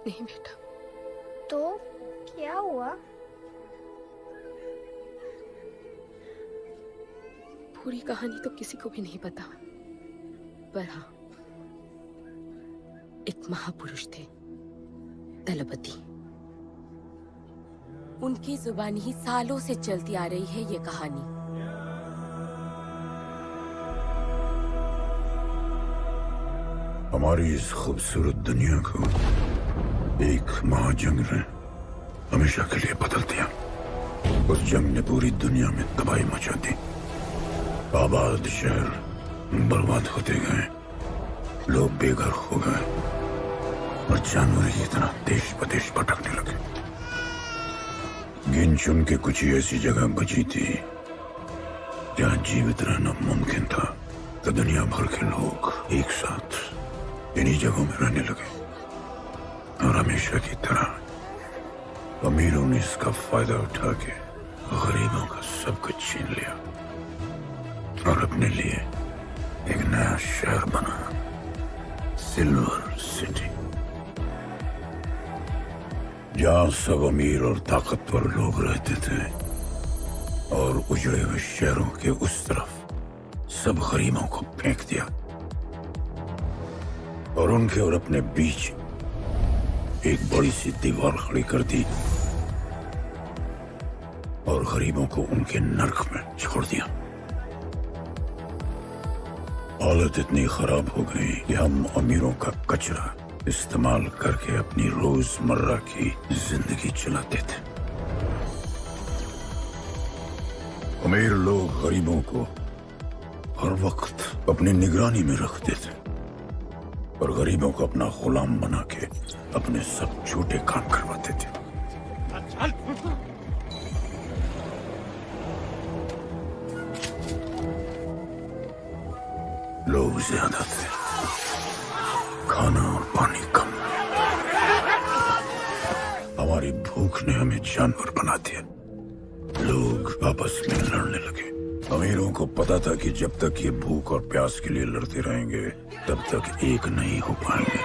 नहीं बेटा। तो क्या हुआ? पूरी कहानी तो किसी को भी नहीं पता, पर हाँ, एक महापुरुष थे, दलपति। उनकी जुबानी ही सालों से चलती आ रही है ये कहानी। हमारी इस खूबसूरत दुनिया को एक महाजंग ने हमेशा के लिए बदल दिया। उस जंग ने पूरी दुनिया में तबाही मचा दी। आबाद शहर बर्बाद होते गए, लोग बेघर हो गए और जानवर की तरह देश प्रदेश भटकने लगे। गिन चुन के कुछ ही ऐसी जगह बची थी जहां जीवित रहना मुमकिन था, तो दुनिया भर के लोग एक साथ इन्हीं जगहों में रहने लगे और हमेशा की तरह अमीरों ने इसका फायदा उठा के गरीबों का सब कुछ छीन लिया और अपने लिए एक नया शहर बना, सिल्वर सिटी, जहां सब अमीर और ताकतवर लोग रहते थे और उजड़े हुए शहरों के उस तरफ सब गरीबों को फेंक दिया और उनके और अपने बीच एक बड़ी सी दीवार खड़ी कर दी और गरीबों को उनके नर्क में छोड़ दिया। हालत इतनी खराब हो गई कि हम अमीरों का कचरा इस्तेमाल करके अपनी रोजमर्रा की जिंदगी चलाते थे। अमीर लोग गरीबों को हर वक्त अपनी निगरानी में रखते थे और गरीबों को अपना गुलाम बना के अपने सब झूठे काम करवाते थे। लोग ज्यादा थे, खाना और पानी कम। हमारी भूख ने हमें जानवर बना दिया। लोग आपस में लड़ने लगे। अमीरों को पता था कि जब तक ये भूख और प्यास के लिए लड़ते रहेंगे तब तक एक नहीं हो पाएंगे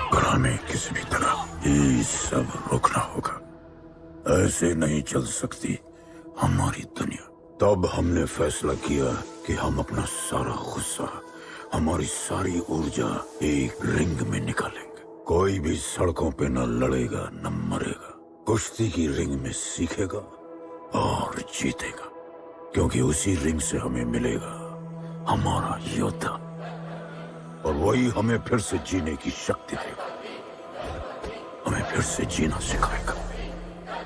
और हमें किसी भी तरह ये सब रोकना होगा। ऐसे नहीं चल सकती हमारी दुनिया। तब हमने फैसला किया कि हम अपना सारा गुस्सा, हमारी सारी ऊर्जा एक रिंग में निकालेंगे। कोई भी सड़कों पे न लड़ेगा न मरेगा, कुश्ती की रिंग में सीखेगा और जीतेगा, क्योंकि उसी रिंग से हमें मिलेगा हमारा योद्धा और वही हमें फिर से जीने की शक्ति देगा, हमें फिर से जीना सिखाएगा।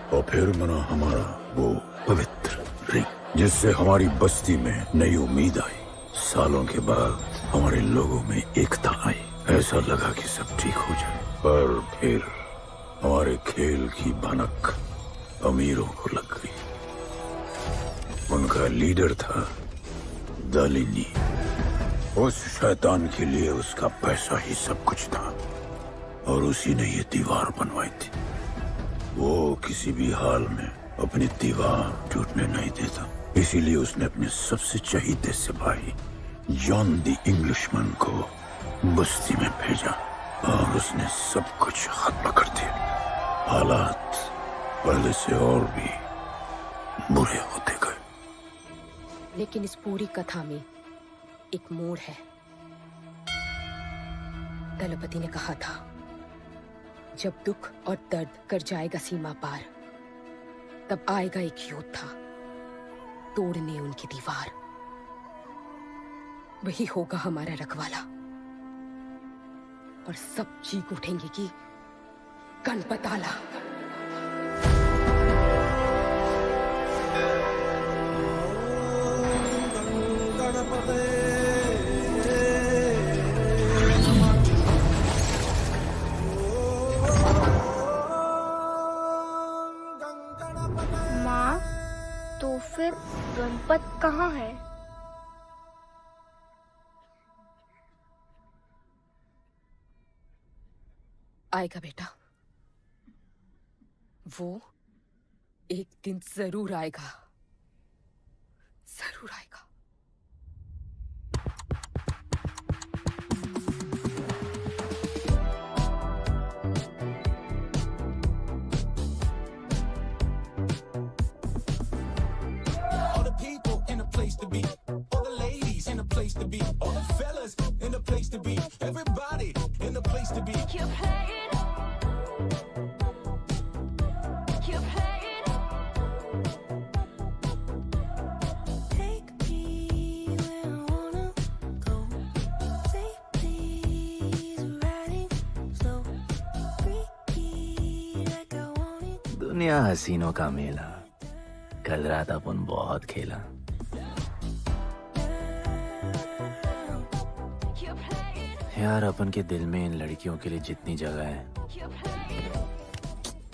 और फिर बना हमारा वो पवित्र रिंग, जिससे हमारी बस्ती में नई उम्मीद आई। सालों के बाद हमारे लोगों में एकता आई। ऐसा लगा कि सब ठीक हो जाए, पर फिर हमारे खेल की भनक अमीरों को लग गई। उनका लीडर था दालिनी। उस शैतान के लिए उसका पैसा ही सब कुछ था और उसी ने ये दीवार बनवाई थी। वो किसी भी हाल में अपनी दीवार टूटने नहीं देता, इसीलिए उसने अपने सबसे चहीते सिपाही जॉन द इंग्लिशमैन को बस्ती में भेजा और उसने सब कुछ खत्म कर दिया। हालात पहले से और भी बुरे होते गए। लेकिन इस पूरी कथा में एक मोड़ है। दलपति ने कहा था, जब दुख और दर्द कर जाएगा सीमा पार, तब आएगा एक योद्धा तोड़ने उनकी दीवार। वही होगा हमारा रखवाला और सब चीख उठेंगे कि गणपताला। माँ, तो फिर गणपत कहाँ है? आएगा बेटा, वो एक दिन जरूर आएगा, जरूर आएगा। to be. All the ladies in the place to be. All the fellas in the place to be. Everybody in the place to be. You play it. You play it. Take me where I wanna go. Say please, riding slow. Freaky like I want it. दुनिया हसीनों का मेला, कल रात अपन बहुत खेला। You play it. यार अपन के दिल में इन लड़कियों के लिए जितनी जगह है, You play it.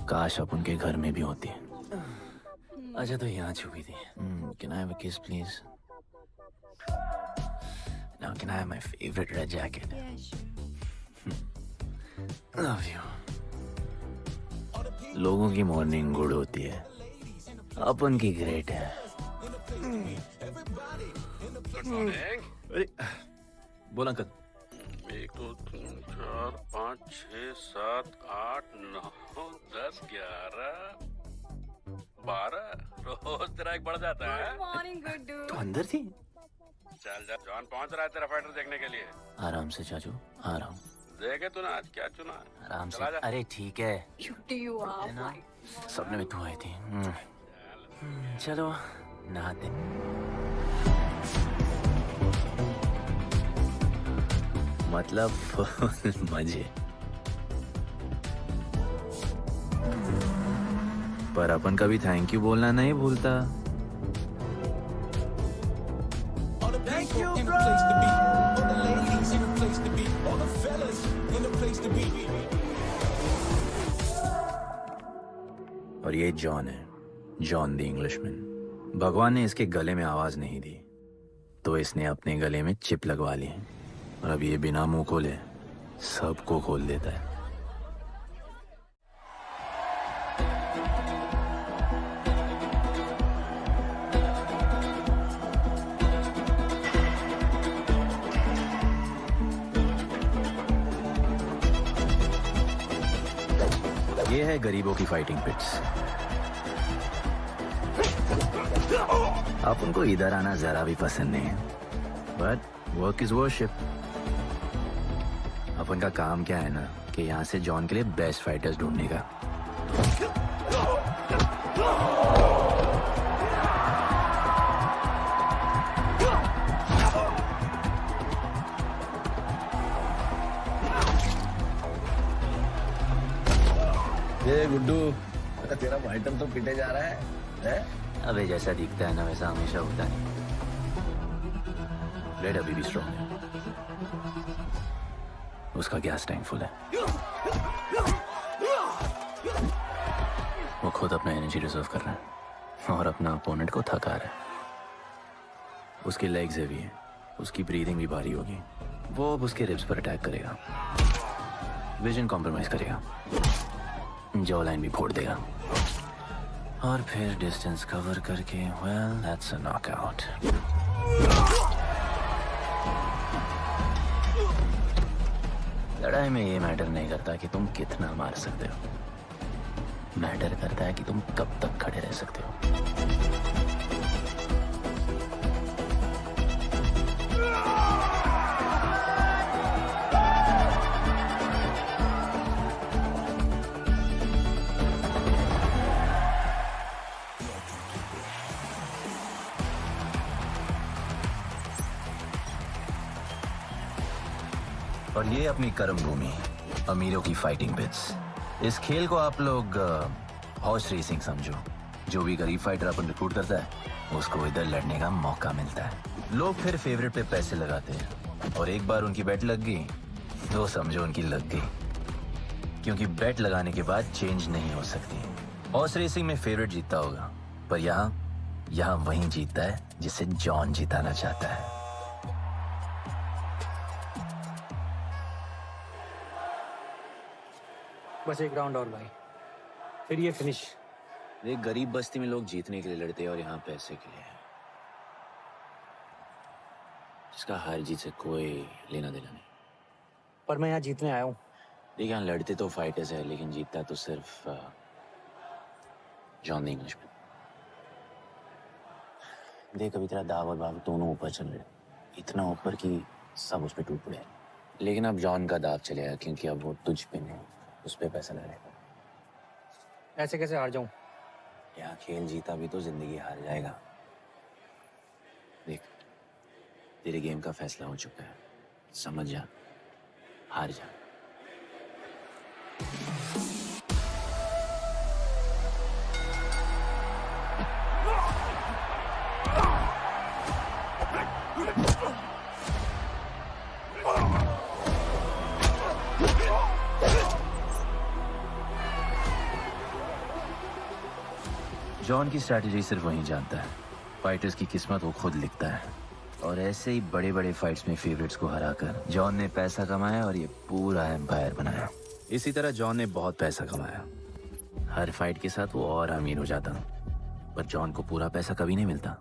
काश अपन के घर में भी होती। अच्छा तो यहाँ छुपी थी। Can I have a kiss please? Now can I have my favorite red jacket? Love you. लोगों की मॉर्निंग गुड होती है, अपन की ग्रेट है। अरे बोल अंकल। 1 2 3 4 5 6 7 8 9 10 11 12 रोज तेरा एक बढ़ जाता है। Morning, Guddu. तो अंदर थी। चल जा, जॉन पहुंच रहा है तेरा फाइटर देखने के लिए। आराम से चाचू, आराम। देखे तूने आज क्या चुना? आराम से। चला जा। अरे ठीक है। Cutie you are. है ना? सपने में तू आई थी। चलो नहाते। मतलब फुल मजे। पर अपन कभी थैंक यू बोलना नहीं भूलता। All the people in the place to be. All the ladies in the place to be. All the fellas in the place to be. और ये जॉन है, जॉन द इंग्लिशमैन। भगवान ने इसके गले में आवाज नहीं दी, तो इसने अपने गले में चिप लगवा ली, और अब ये बिना मुंह खोले सबको खोल देता है। ये है गरीबों की फाइटिंग पिट्स। आप उनको इधर आना जरा भी पसंद नहीं है, बट वर्क इज वर्शिप। अपन का काम क्या है ना कि यहाँ से जॉन के लिए बेस्ट फाइटर्स ढूंढने का। ये गुड्डू, तेरा आइटम तो पिटे जा रहा है? अबे जैसा दिखता है ना वैसा हमेशा होता नहीं। ब्लेड अभी भी स्ट्रॉन्ग है, उसका गैस टैंक फुल है। वो खुद अपना एनर्जी रिजर्व कर रहा है और अपना अपोनेंट को थका रहा है। उसकी लेग्स हेवी है, उसकी ब्रीदिंग भी भारी होगी। वो अब उसके रिब्स पर अटैक करेगा, विजन कॉम्प्रोमाइज करेगा, जॉ लाइन भी फोड़ देगा, और फिर डिस्टेंस कवर करके वेल दैट्स अ नॉकआउट। लड़ाई में ये मैटर नहीं करता कि तुम कितना मार सकते हो, मैटर करता है कि तुम कब तक खड़े रह सकते हो। और ये अपनी कर्म भूमि, अमीरों की फाइटिंग पिट्स। इस खेल को आप लोग हॉर्स रेसिंग समझो। जो भी गरीब फाइटर अपन रिक्रूट करता है उसको इधर लड़ने का मौका मिलता है। लोग फिर फेवरेट पे पैसे लगाते हैं, और एक बार उनकी बेट लग गई तो समझो उनकी लग गई, क्योंकि बेट लगाने के बाद चेंज नहीं हो सकती। हॉर्स रेसिंग में फेवरेट जीतता होगा, पर यहाँ वही जीतता है जिसे जॉन जिताना चाहता है। बस एक राउंड और भाई, फिर ये फिनिश। एक गरीब बस्ती में लोग जीतने के लिए लड़ते हैं और यहाँ पैसे के लिए। इसका हार जीत से कोई लेना देना नहीं। पर मैं यहाँ जीतने आया हूँ। देखिए यहाँ लड़ते तो फाइटर्स है, लेकिन जीतता तो सिर्फ जॉन द इंग्लिशमैन। देख अभी तेरा दाव और बाव दोनों ऊपर चल रहे, इतना ऊपर कि सब उस पर टूट पड़े। लेकिन अब जॉन का दाव चलेगा क्योंकि अब वो तुझ पे नहीं, उस पे पैसा लगाएगा। ऐसे कैसे हार जाऊं? यहाँ खेल जीता भी तो जिंदगी हार जाएगा। देख तेरे गेम का फैसला हो चुका है, समझ जा, हार जा। जॉन की स्ट्रैटेजी सिर्फ वही जानता है, फाइटर्स की किस्मत वो खुद लिखता है। और ऐसे ही बड़े बड़े फाइट्स में फेवरेट्स को हराकर जॉन ने पैसा कमाया और ये पूरा एम्पायर बनाया। इसी तरह जॉन ने बहुत पैसा कमाया, हर फाइट के साथ वो और अमीर हो जाता, पर जॉन को पूरा पैसा कभी नहीं मिलता।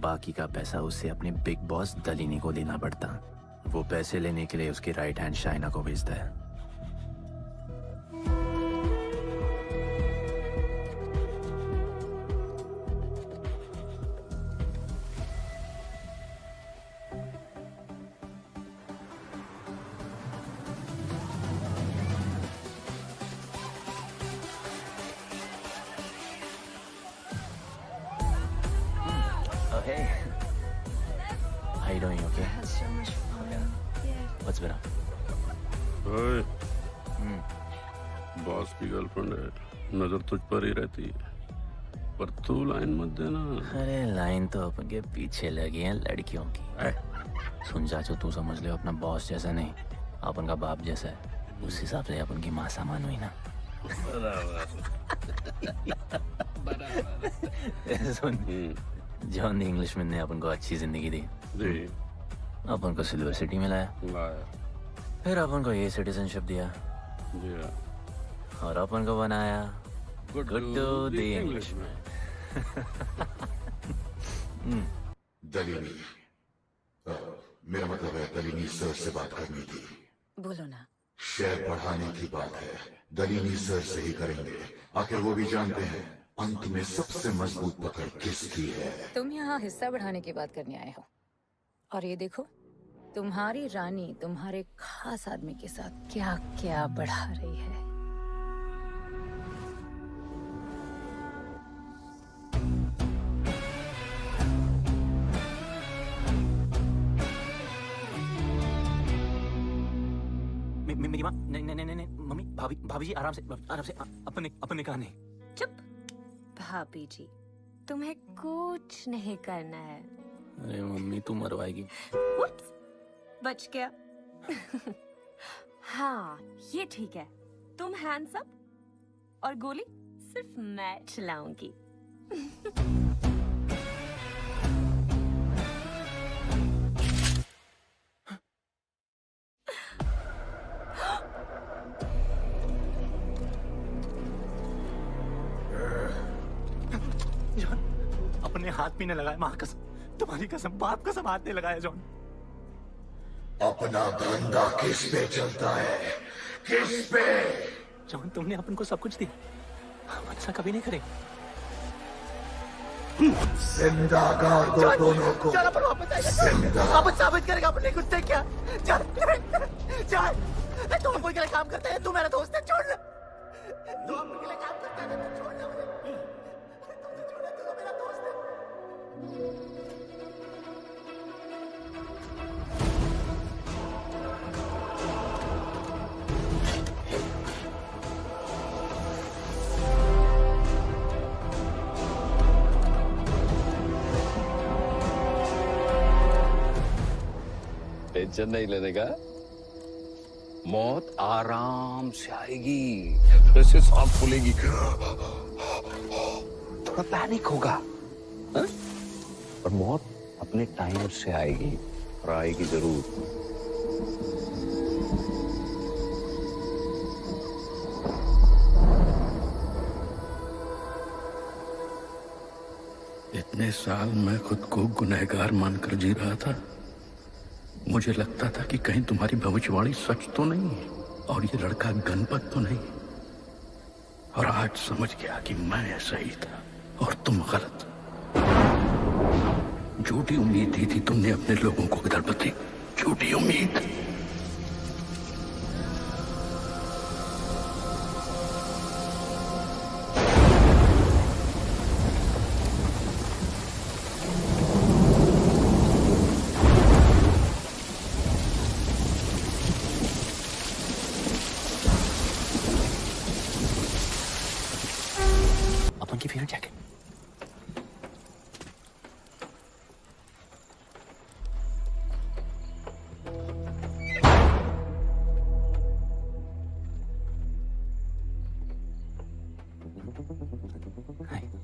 बाकी का पैसा उसे अपने बिग बॉस दलीनी को देना पड़ता। वो पैसे लेने के लिए उसके राइट हैंड शाइना को भेजता है। Hey, how you doing? Okay. So much fun. Yeah. What's been up? ओए, बॉस की गर्लफ्रेंड है, नजर तुझ पर ही रहती है, पर तू लाइन मत देना। अरे लाइन तो अपन के पीछे लगी है लड़कियों की। सुन चाचो, तू समझ ले अपना बॉस जैसा नहीं, अपन का बाप जैसा है। उस हिसाब से अपन की माँ सामान हुई ना। सुन, जॉन इंग्लिशमैन ने अपन को अच्छी जिंदगी दी, अपन को सिल्वर सिटी में लाया, फिर अपन को ये सिटीजनशिप दिया, और अपन को बनाया गुड्डू द इंग्लिशमैन। दलीनी, मेरा मतलब है दलीनी सर से बात करनी थी। बोलो ना। शेयर बढ़ाने की बात है, दलीनी सर से ही करेंगे। आखिर वो भी जानते हैं अंत में सबसे मजबूत पकड़ किसकी है। तुम यहाँ हिस्सा बढ़ाने की बात करने आए हो, और ये देखो तुम्हारी रानी तुम्हारे खास आदमी के साथ क्या क्या बढ़ा रही है। मेरी माँ, नहीं नहीं नहीं नहीं मम्मी, भाभी भाभी जी आराम से अपने कहा नहीं। चुप। भाभी जी, तुम्हें कुछ नहीं करना है। अरे मम्मी तू मरवाएगी। Oops, बच गया। हाँ ये ठीक है, तुम हैंड्स अप और गोली सिर्फ मैं चलाऊंगी। अपने हाथ पीने लगाया, माँ कसम, तुम्हारी कसम, बाप कसम, हाथ नहीं लगाया जॉन। अपना धंधा किस पे चलता है, किस पे? जॉन तुमने अपन को सब कुछ दिया, हम ऐसा कभी नहीं करेंगे। जिंदा गाड़ दो दोनों को। वापस साबित करेगा अपने कुत्ते क्या? चल तुम कोई के लिए काम करते हैं, तू मेरा दोस्त है, छोड़। तू अपन के लिए काम करता है, तू छोड़ ना मुझे। तू तो मेरा दोस्त है। टेंशन नहीं लेने का, मौत आराम से आएगी, वैसे सांस फूलेगी, थोड़ा पैनिक होगा, हा? पर मौत अपने टाइम से आएगी, और आएगी जरूर। इतने साल मैं खुद को गुनहगार मानकर जी रहा था। मुझे लगता था कि कहीं तुम्हारी भविष्यवाणी सच तो नहीं है और ये लड़का गणपत तो नहीं। और आज समझ गया कि मैं सही था और तुम गलत। झूठी उम्मीद दी थी तुमने अपने लोगों को दलपति, झूठी उम्मीद। अपन की फेवरेट जैकेट।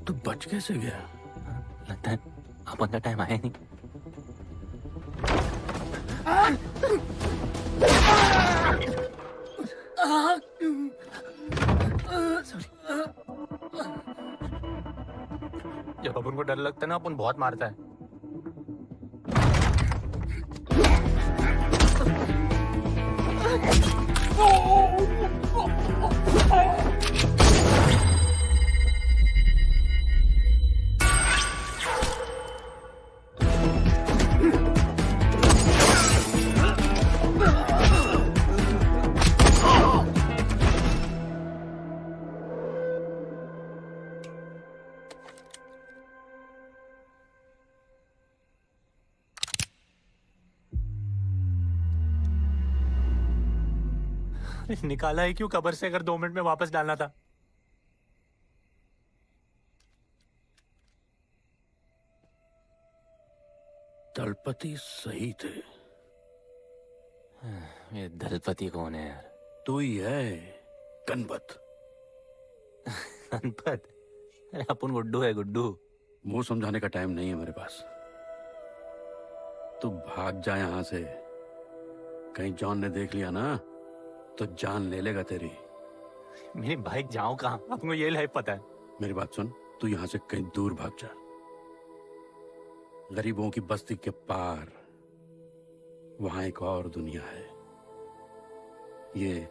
तू बच कैसे गया? लगता है अपन का टाइम आया नहीं। जब अपन को डर लगता है ना, अपन बहुत मारता है। निकाला है क्यों कब्र से, अगर 2 मिनट में वापस डालना था? दलपति सही थे। ये दलपति कौन है यार? तू ही है, गणपत। गणपत? अरे अपन गुड्डू है, गुड्डू। मुंह समझाने का टाइम नहीं है मेरे पास। तू भाग जा यहां से। कहीं जॉन ने देख लिया ना तो जान ले लेगा तेरी। मेरी बाइक जाऊं कहाँ? आपको ये लाइफ पता है। मेरी बात सुन, तू यहां से कहीं दूर भाग जा। गरीबों की बस्ती के पार वहां एक और दुनिया है। ये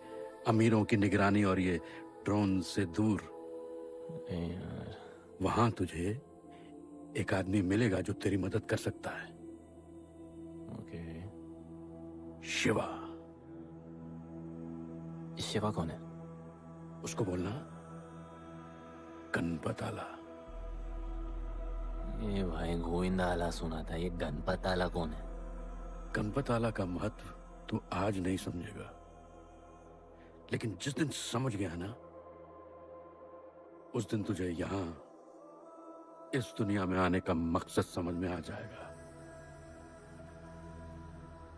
अमीरों की निगरानी और ये ड्रोन से दूर। वहां तुझे एक आदमी मिलेगा जो तेरी मदद कर सकता है। ओके। शिवा। शिवा कौन है? उसको बोलना गणपत आला। ये भाई गोविंदा आला सुना था, ये गणपत आला कौन है? गणपत आला का महत्व तू आज नहीं समझेगा, लेकिन जिस दिन समझ गया ना, उस दिन तुझे यहां इस दुनिया में आने का मकसद समझ में आ जाएगा।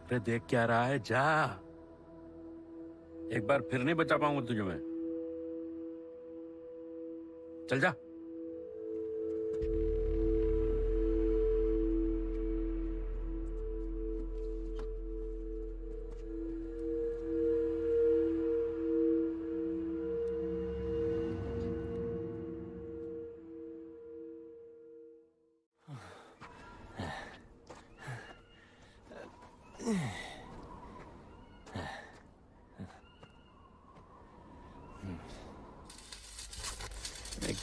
अरे देख क्या रहा है, जा। एक बार फिर नहीं बचा पाऊंगा तुझे मैं। चल जा।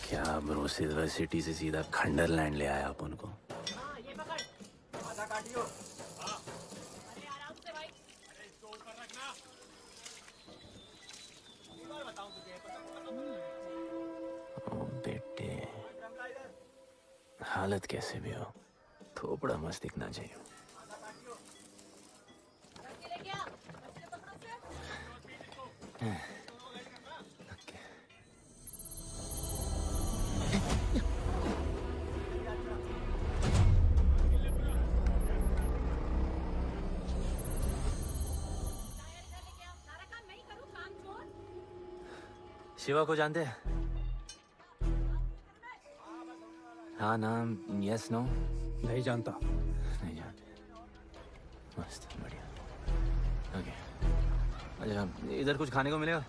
क्या ब्रो, सिल्वर सिटी से सीधा खंडरलैंड ले आया अपन को। ओ बेटे, हालत कैसे भी हो, थोपड़ा मस्त दिखना चाहिए। शिवा को जानते हैं? हाँ, नाम यस नो? नहीं जानता। नहीं जानते। मस्त, बढ़िया। ओके, अच्छा इधर कुछ खाने को मिलेगा?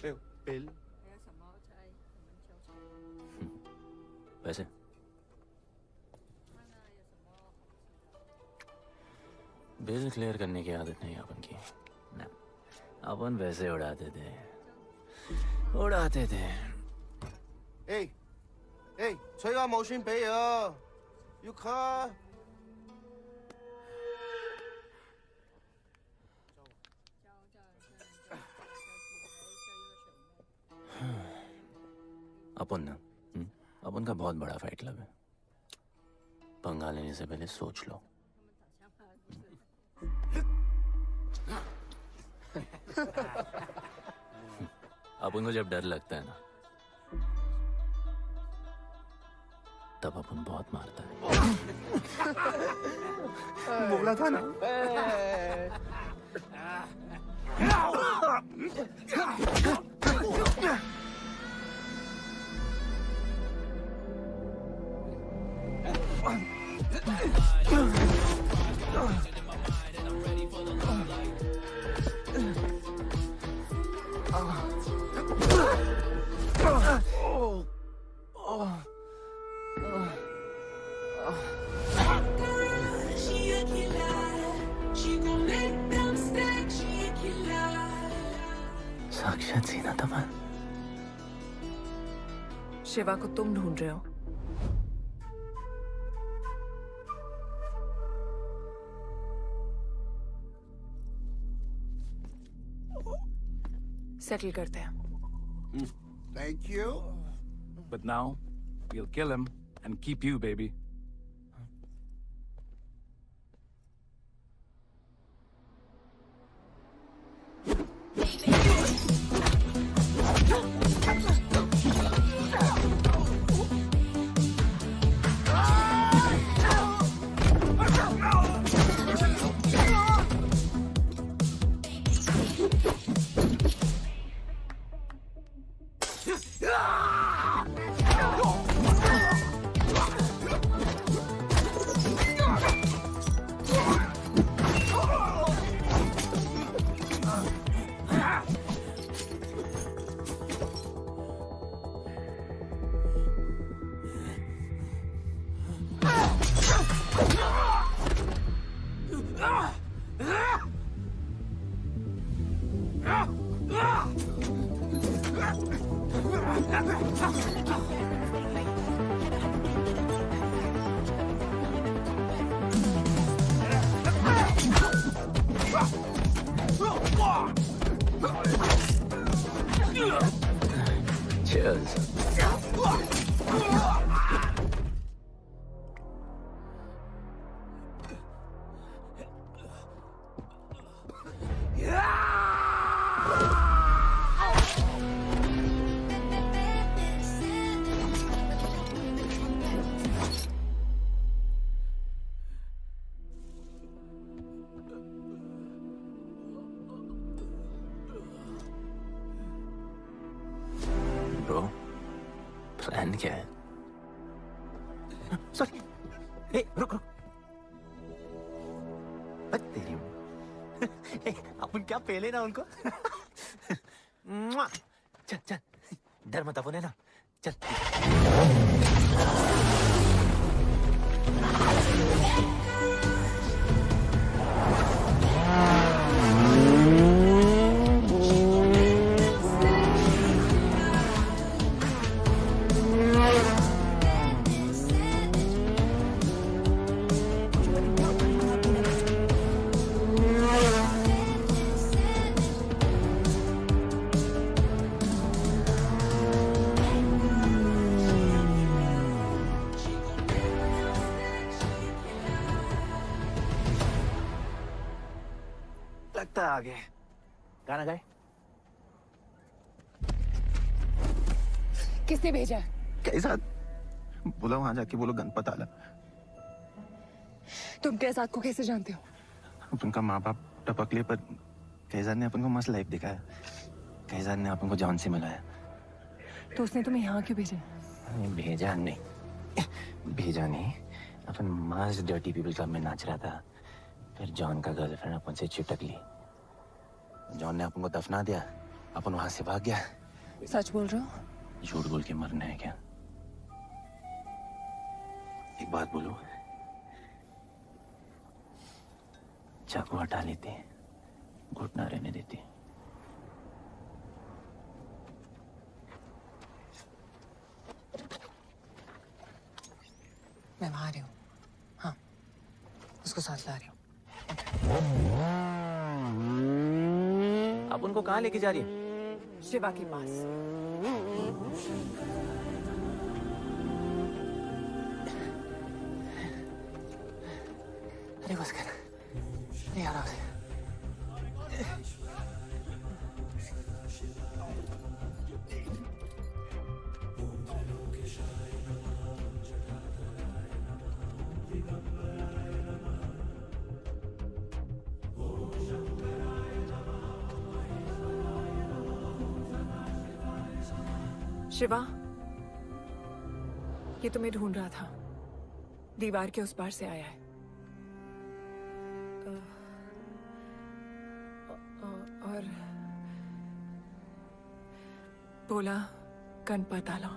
बिल पैसे बिल क्लियर करने की आदत नहीं अपन की ना, अपन वैसे उड़ाते थे।催我冇錢俾啊，要卡。 अपन ना अपन का बहुत बड़ा फाइट क्लब है, पंगा लेने से पहले सोच लो। अपन को जब डर लगता है ना, तब अपन बहुत मारता है। बोला था ना। साक्षात सीना तमन। शिवा को तुम ढूंढ रहे हो? सेटल करते हैं। Thank you. But now, we'll kill him and keep you, baby. Cheers. Bro, plan क्या है? Sorry. Hey, रुक। तेरी अपन क्या पहले ना उनको। चल डर मत अपन है ना, चल। लगता आ गए। गाना गाए? किसने भेजा? कैसा? बोला वहां जाके बोलो गणपत आला। तुम कैसाद को कैसे जानते हो? उनका माँ बाप टपकले पर कैसाद ने अपन को मस्त लाइफ दिखाया। कैसाद ने अपन को जॉन से मिलाया। तो उसने तुम्हें यहाँ क्यों भेजा? भेजा नहीं। अपन मस्त डर्टी पीपल क्लब में नाच रहा था, फिर जॉन का गर्लफ्रेंड अपन से चिपक ली। जॉन ने अपन को दफना दिया, अपन वहां से भाग गया। सच बोल रहे हो? झूठ बोल के मरना है क्या? एक बात बोलूं, चाकू हटा लेते, घुटना रहने देते। मैं वहां आ रही हूँ। हाँ, उसको साथ ला रही हूँ। आप उनको कहाँ लेके जा रही है? शिवा के पास। अरे बस कर, नहीं आ रहा। शिवा, ये तुम्हें ढूंढ रहा था। दीवार के उस पार से आया है। और बोला गणपत आला।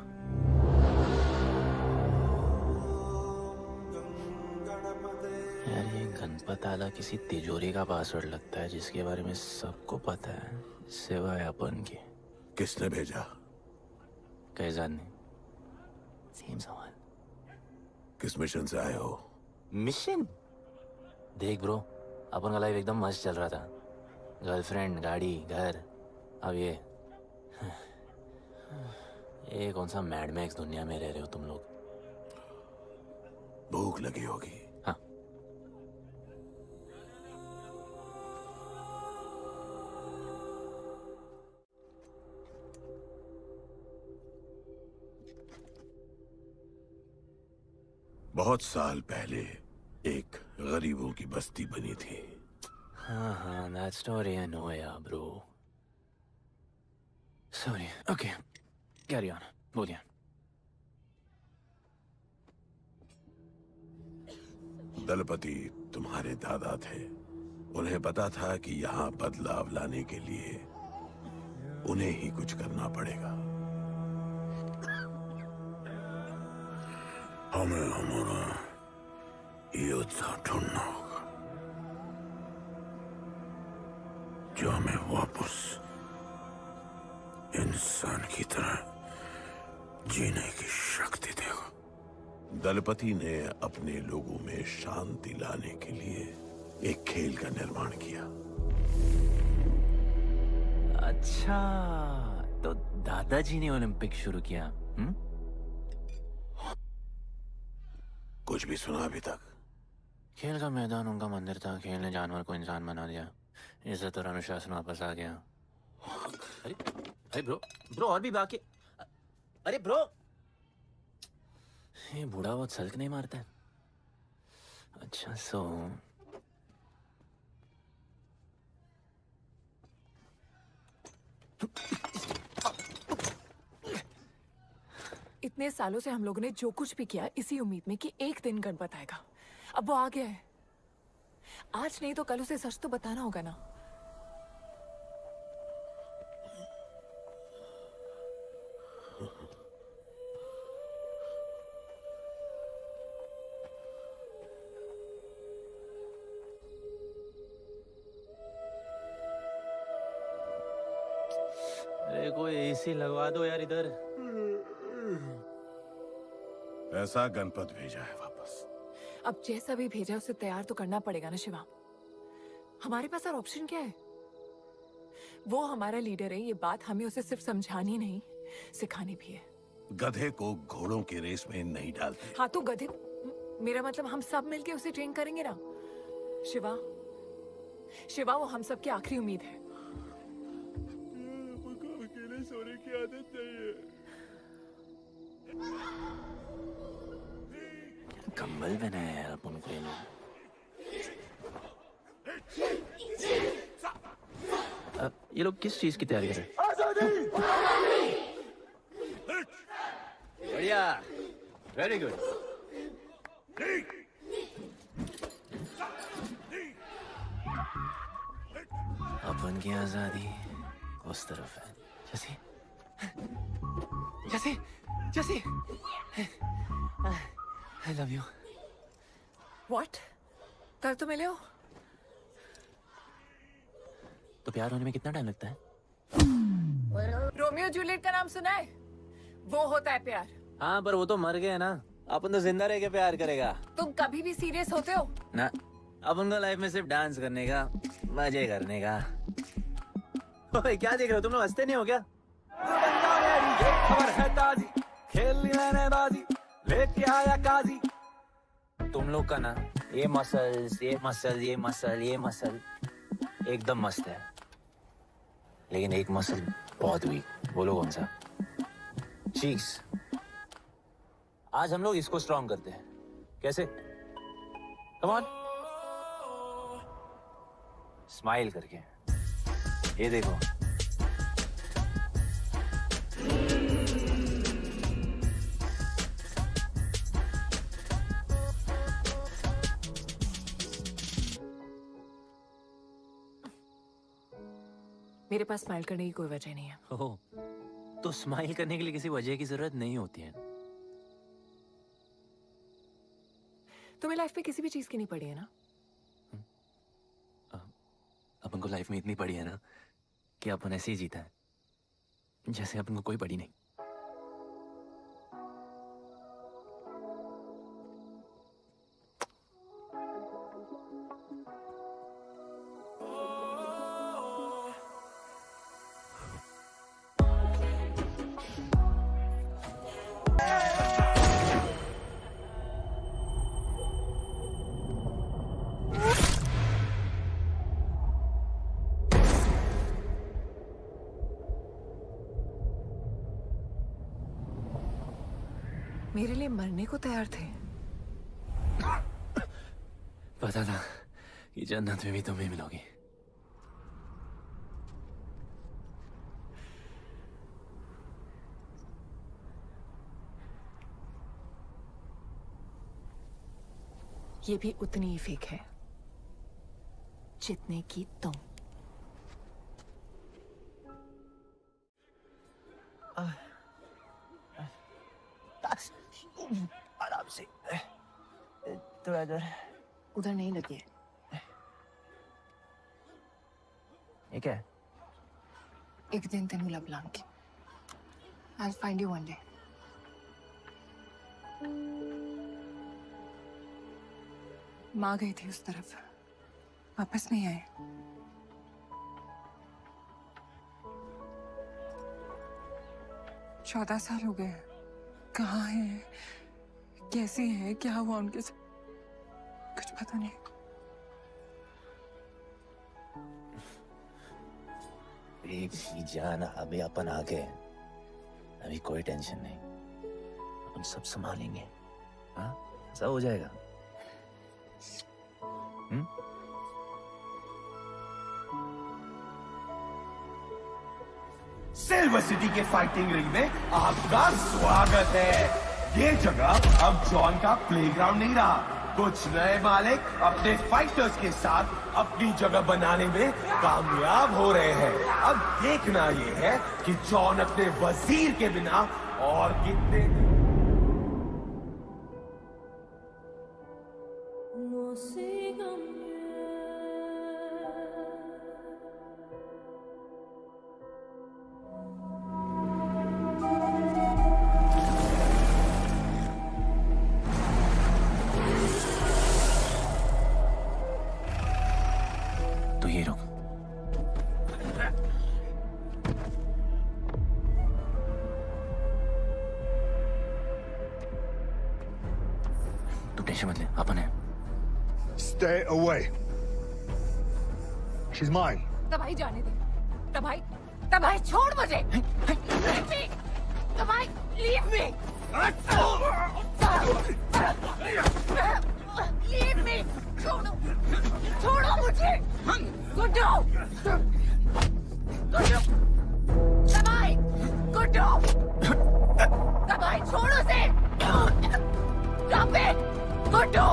यार ये गणपत आला किसी तिजोरी का पासवर्ड लगता है जिसके बारे में सबको पता है सिवाय अपन के। किसने भेजा? कैजान ने। सेम सवाल। किस मिशन से आए हो? मिशन? देख ब्रो, अपन का लाइफ एकदम मस्त चल रहा था। गर्लफ्रेंड, गाड़ी, घर। अब ये कौन सा मैड मैक्स दुनिया में रह रहे हो तुम लोग। भूख लगी होगी। हाँ। बहुत साल पहले एक गरीबों की बस्ती बनी थी। हाँ, that story I know, yeah, bro. Sorry. Okay, carry on. बोलिए। दलपति तुम्हारे दादा थे। उन्हें पता था कि यहाँ बदलाव लाने के लिए उन्हें ही कुछ करना पड़ेगा। हमें हमारा योद्धा ढूंढना होगा जो हमें वापस इंसान की तरह जीने की शक्ति देगा। दलपति ने अपने लोगों में शांति लाने के लिए एक खेल का निर्माण किया। अच्छा, तो दादाजी ने ओलंपिक शुरू किया। कुछ भी सुना अभी तक? खेल का मैदान उनका मंदिर था। खेल ने जानवर को इंसान बना दिया। इज्जत और अनुशासन वापस आ गया। अरे ब्रो और भी बाकी। अरे ब्रो, ये बूढ़ा बहुत सल्क नहीं मारता है। अच्छा सो इतने सालों से हम लोगों ने जो कुछ भी किया इसी उम्मीद में कि एक दिन गणपत आएगा। अब वो आ गया है। आज नहीं तो कल उसे सच तो बताना होगा ना। अरे कोई एसी लगवा दो यार इधर। ऐसा गणपत भेजा है वापस। अब जैसा भी भेजा उसे तैयार तो करना पड़ेगा ना शिवा। हमारे पास और ऑप्शन क्या है? वो हमारा लीडर है, ये बात हमें उसे सिर्फ समझानी नहीं सिखानी भी है। गधे को घोड़ों की रेस में नहीं डालते। हाँ तो गधे, मेरा मतलब हम सब मिलके उसे ट्रेन करेंगे ना। शिवा, शिवा वो हम सब की आखिरी उम्मीद है। अकेले सोने की आदत नहीं है। कंबल बनाया यार अपन को ये लोग। ये लोग किस चीज की तैयारी कर रहे हैं? बढ़िया, वेरी गुड। अपन की आजादी उस तरफ है। जैसी जैसी जैसी आई लव यू। What? कल तो मिले हो। तो प्यार होने में कितना टाइम लगता है? रोमियो जूलियट का नाम सुना है? वो होता है प्यार। हाँ, पर वो तो मर गए ना। अपन तो जिंदा रह के प्यार करेगा। तुम कभी भी सीरियस होते हो? ना, अपन को लाइफ में सिर्फ डांस करने का, मजे करने का। ओए, क्या देख रहे हो तुम लोग? हंसते नहीं हो क्या? खबर है ताजी, खेल ली मैंने बाजी, लेके आया काजी। तुम लोग का ना ये मसल्स एकदम मस्त है, लेकिन एक मसल बहुत वीक। बोलो कौन सा? चीक्स। आज हम लोग इसको स्ट्रॉन्ग करते हैं। कैसे? कम ऑन, स्माइल करके। ये देखो, मेरे पास स्माइल करने की कोई वजह नहीं है। ओह, तो स्माइल करने के लिए किसी वजह की जरूरत नहीं होती है। तुम्हें लाइफ में किसी भी चीज की नहीं पड़ी है ना? अपन को लाइफ में इतनी पड़ी है ना कि अपन ऐसे ही जीता है जैसे अपन को कोई पड़ी नहीं। मेरे लिए मरने को तैयार थे। पता था कि जन्नत में भी तुम्हें मिलोगी। ये भी उतनी ही फेक है जितने की तुम। आराम से, थोड़ा इधर। उधर नहीं लगी है। ये क्या है? एक दिन तेनू लब Langi. I'll find you one day. माँ गई थी उस तरफ, वापस नहीं आए। चौदह साल हो गए। कहाँ है, कैसी है, क्या हुआ उनके साथ, कुछ पता नहीं। बेबी जान, अभी अपन आ गए, अभी कोई टेंशन नहीं, अपन सब संभालेंगे। हाँ, सब हो जाएगा। सिल्वर सिटी के फाइटिंग रिंग में आपका स्वागत है। ये जगह अब जॉन का प्लेग्राउंड नहीं रहा। कुछ नए मालिक अपने फाइटर्स के साथ अपनी जगह बनाने में कामयाब हो रहे हैं। अब देखना ये है कि जॉन अपने वजीर के बिना और कितने तो ये रुक। तू टेंशन मत ले, अपन है। Stay away. She's mine. तबाही जाने दे। तबाही छोड़ मुझे। तबाही, leave me. Leave me. छोड़ो मुझे। गुड्डू। तबाही छोड़ो से। Stop it. गुड्डू।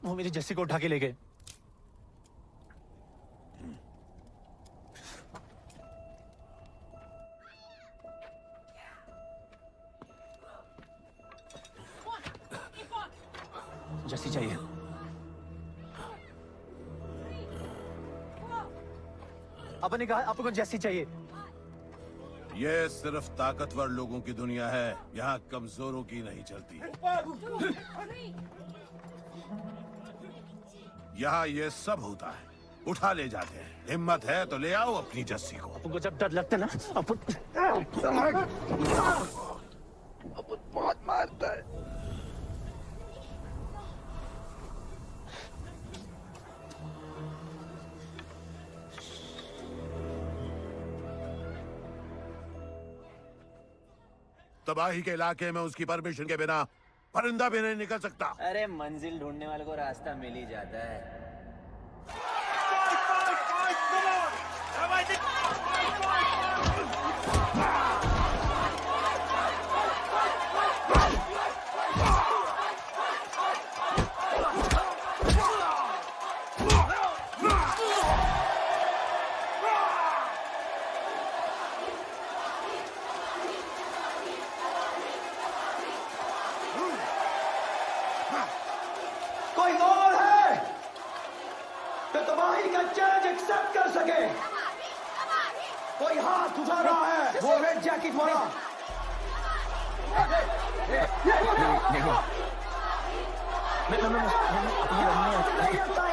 वो मेरी जस्सी को उठा के ले गए। जस्सी चाहिए। अपन ने कहा आपको जस्सी चाहिए। ये सिर्फ ताकतवर लोगों की दुनिया है, यहाँ कमजोरों की नहीं चलती। यहाँ ये सब होता है, उठा ले जाते हैं। हिम्मत है तो ले आओ अपनी जस्सी को। तुमको जब डर लगता ना अपन बहुत मारता है। तबाही के इलाके में उसकी परमिशन के बिना परिंदा भी नहीं निकल सकता। अरे मंजिल ढूंढने वाले को रास्ता मिल ही जाता है। कोई और है तो तबाही का चैलेंज एक्सेप्ट कर सके? कोई हाथ उठा रहा है? वो रेड जैकेट वाला।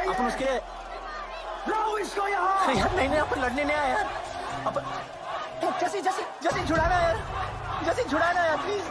अपन उसके लाओ इसको यहाँ। यार नहीं अपन लड़ने नहीं आया यार। अपन जैसी जैसी जैसी छुड़ाना यार, जैसी छुड़ाना यार प्लीज।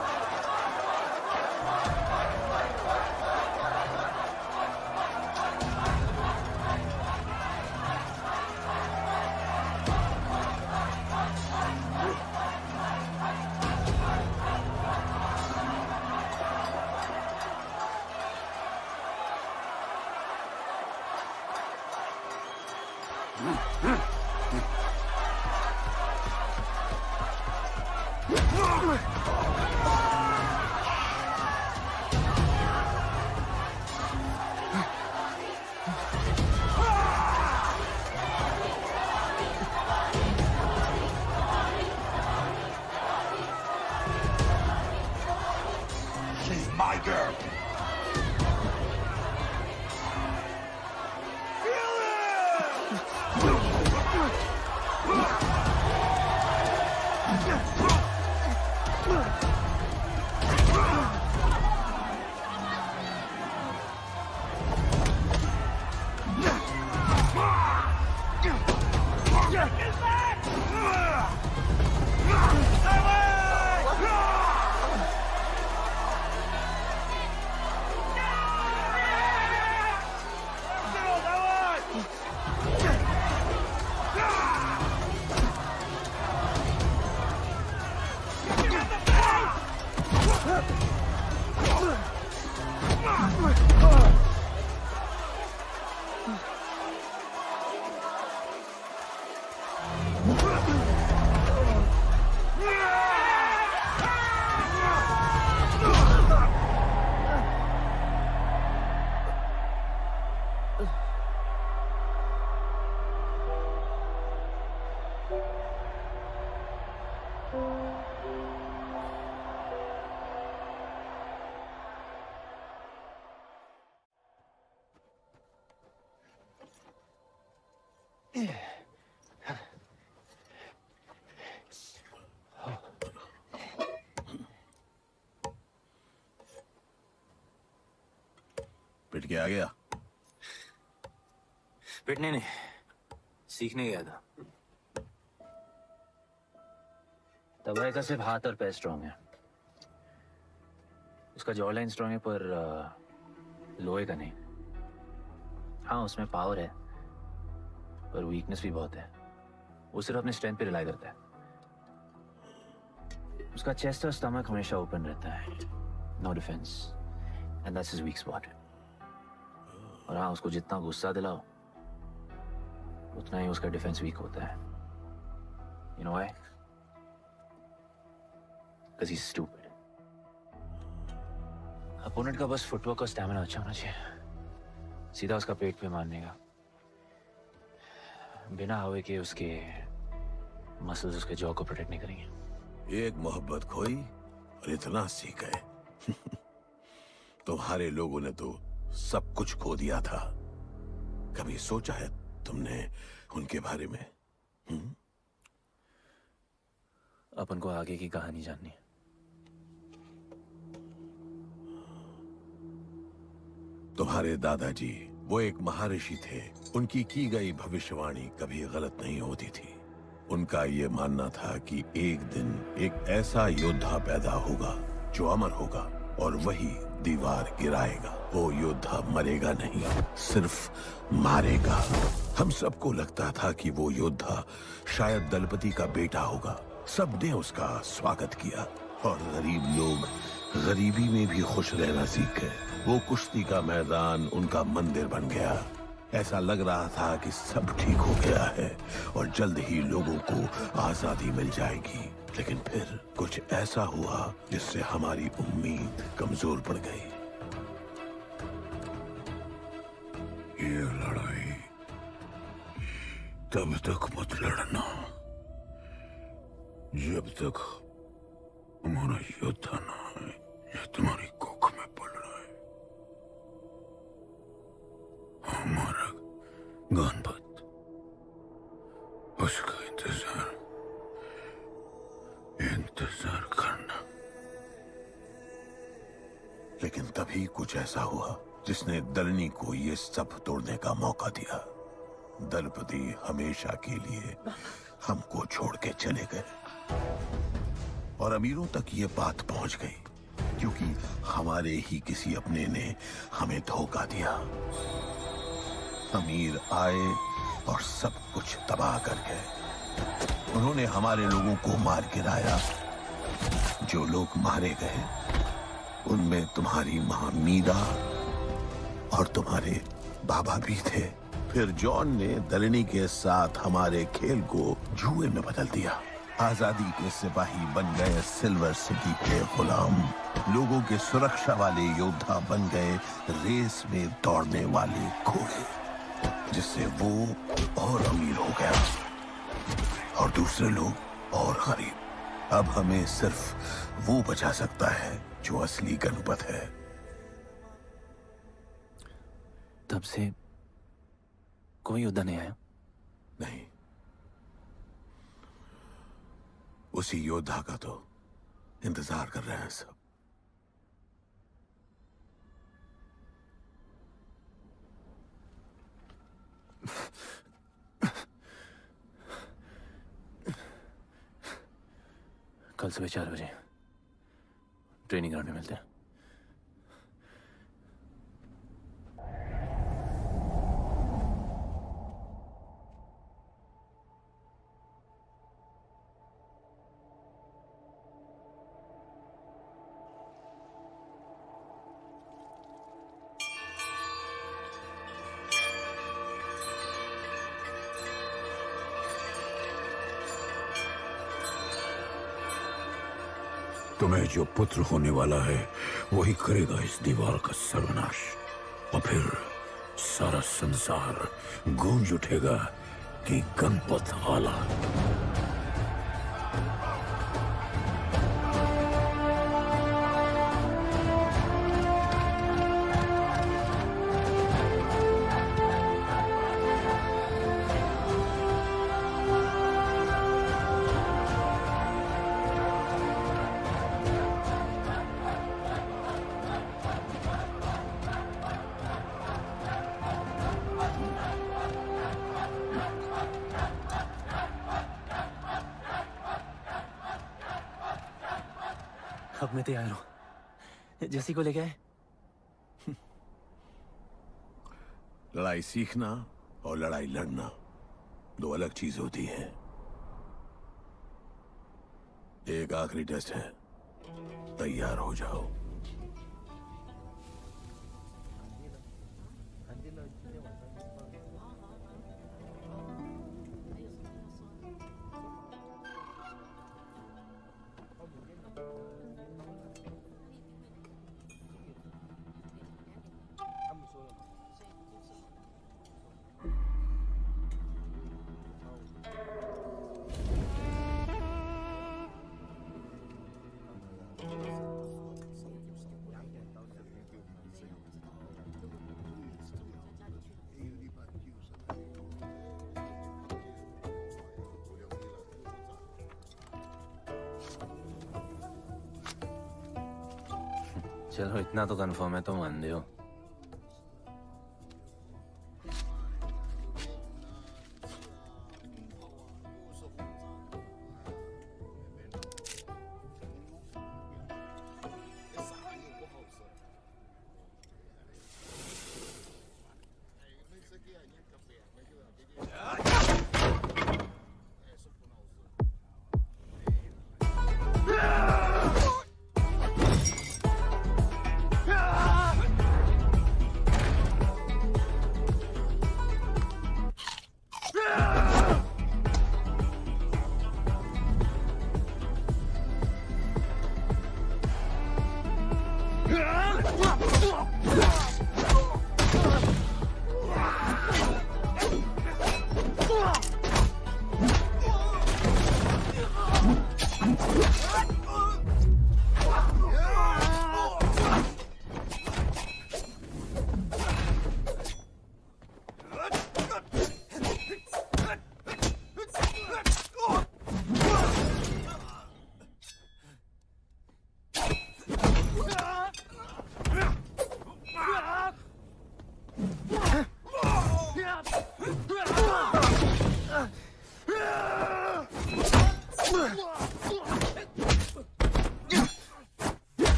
She's my girl. पिट के आ गया? पिटने नहीं, सीखने गया था। तबाही का सिर्फ हाथ और पैर स्ट्रांग है, उसका जॉ लाइन स्ट्रांग है, पर लोहे का नहीं। हाँ उसमें पावर है, पर वीकनेस भी बहुत है। वो सिर्फ अपने स्ट्रेंथ पे रिलाई करता है। उसका चेस्ट और स्टमक हमेशा ओपन रहता है, no defence, and that's his weak spot. और हाँ उसको जितना गुस्सा दिलाओ उतना ही उसका डिफेंस वीक होता है। You know why? Because he's stupid. Opponent का बस फुटवर्क और स्टैमिना अच्छा होना चाहिए। सीधा उसका पेट पे मारने का, बिना हवा के उसके मसल्स उसके जॉ को प्रोटेक्ट नहीं करेंगे। एक मोहब्बत खोई और इतना सीख गए। तुम्हारे लोगों ने तो सब कुछ खो दिया था। कभी सोचा है तुमने उनके बारे में? अपन को आगे की कहानी जाननी है। तुम्हारे दादाजी वो एक महर्षि थे। उनकी की गई भविष्यवाणी कभी गलत नहीं होती थी। उनका ये मानना था कि एक दिन एक ऐसा योद्धा पैदा होगा जो अमर होगा और वही दीवार गिराएगा। वो योद्धा मरेगा नहीं, सिर्फ मारेगा। हम सबको लगता था कि वो योद्धा शायद दलपति का बेटा होगा। सबने उसका स्वागत किया और गरीब लोग गरीबी में भी खुश रहना सीख गए। वो कुश्ती का मैदान उनका मंदिर बन गया। ऐसा लग रहा था कि सब ठीक हो गया है और जल्द ही लोगों को आजादी मिल जाएगी। लेकिन फिर कुछ ऐसा हुआ जिससे हमारी उम्मीद कमजोर पड़ गई। ये लड़ाई तब तक मत लड़ना जब तक हमारा योद्धा ना है या तुम्हारी कोख में पड़ रहा है। हमारा गणपत, उसका इंतजार करना। लेकिन तभी कुछ ऐसा हुआ जिसने दलनी को ये सब तोड़ने का मौका दिया। दलपति हमेशा के लिए हमको छोड़ के चले गए और अमीरों तक ये बात पहुंच गई क्योंकि हमारे ही किसी अपने ने हमें धोखा दिया। अमीर आए और सब कुछ तबाह कर गए। उन्होंने हमारे लोगों को मार गिराया। जो लोग मारे गए उनमें तुम्हारी मां मीरा और तुम्हारे बाबा भी थे। फिर जॉन ने दलनी के साथ हमारे खेल को जुए में बदल दिया। आजादी के सिपाही बन गए सिल्वर सिटी के गुलाम। लोगों के सुरक्षा वाले योद्धा बन गए रेस में दौड़ने वाले घोड़े, जिससे वो और अमीर हो गया और दूसरे लोग और गरीब। अब हमें सिर्फ वो बचा सकता है जो असली गणपत है। तब से कोई योद्धा नहीं आया? नहीं, उसी योद्धा का तो इंतजार कर रहे हैं सब। कल सुबह 4 बजे ट्रेनिंग ग्राउंड में मिलते हैं। तुम्हें जो पुत्र होने वाला है वही करेगा इस दीवार का सर्वनाश। और फिर सारा संसार गूंज उठेगा कि गणपत आला। अब मैं तैयार हूं। जैसी को लेके आए। लड़ाई सीखना और लड़ाई लड़ना दो अलग चीज होती है। एक आखिरी टेस्ट है, तैयार हो जाओ। चलो इतना तो कंफर्म है, तो मान दो।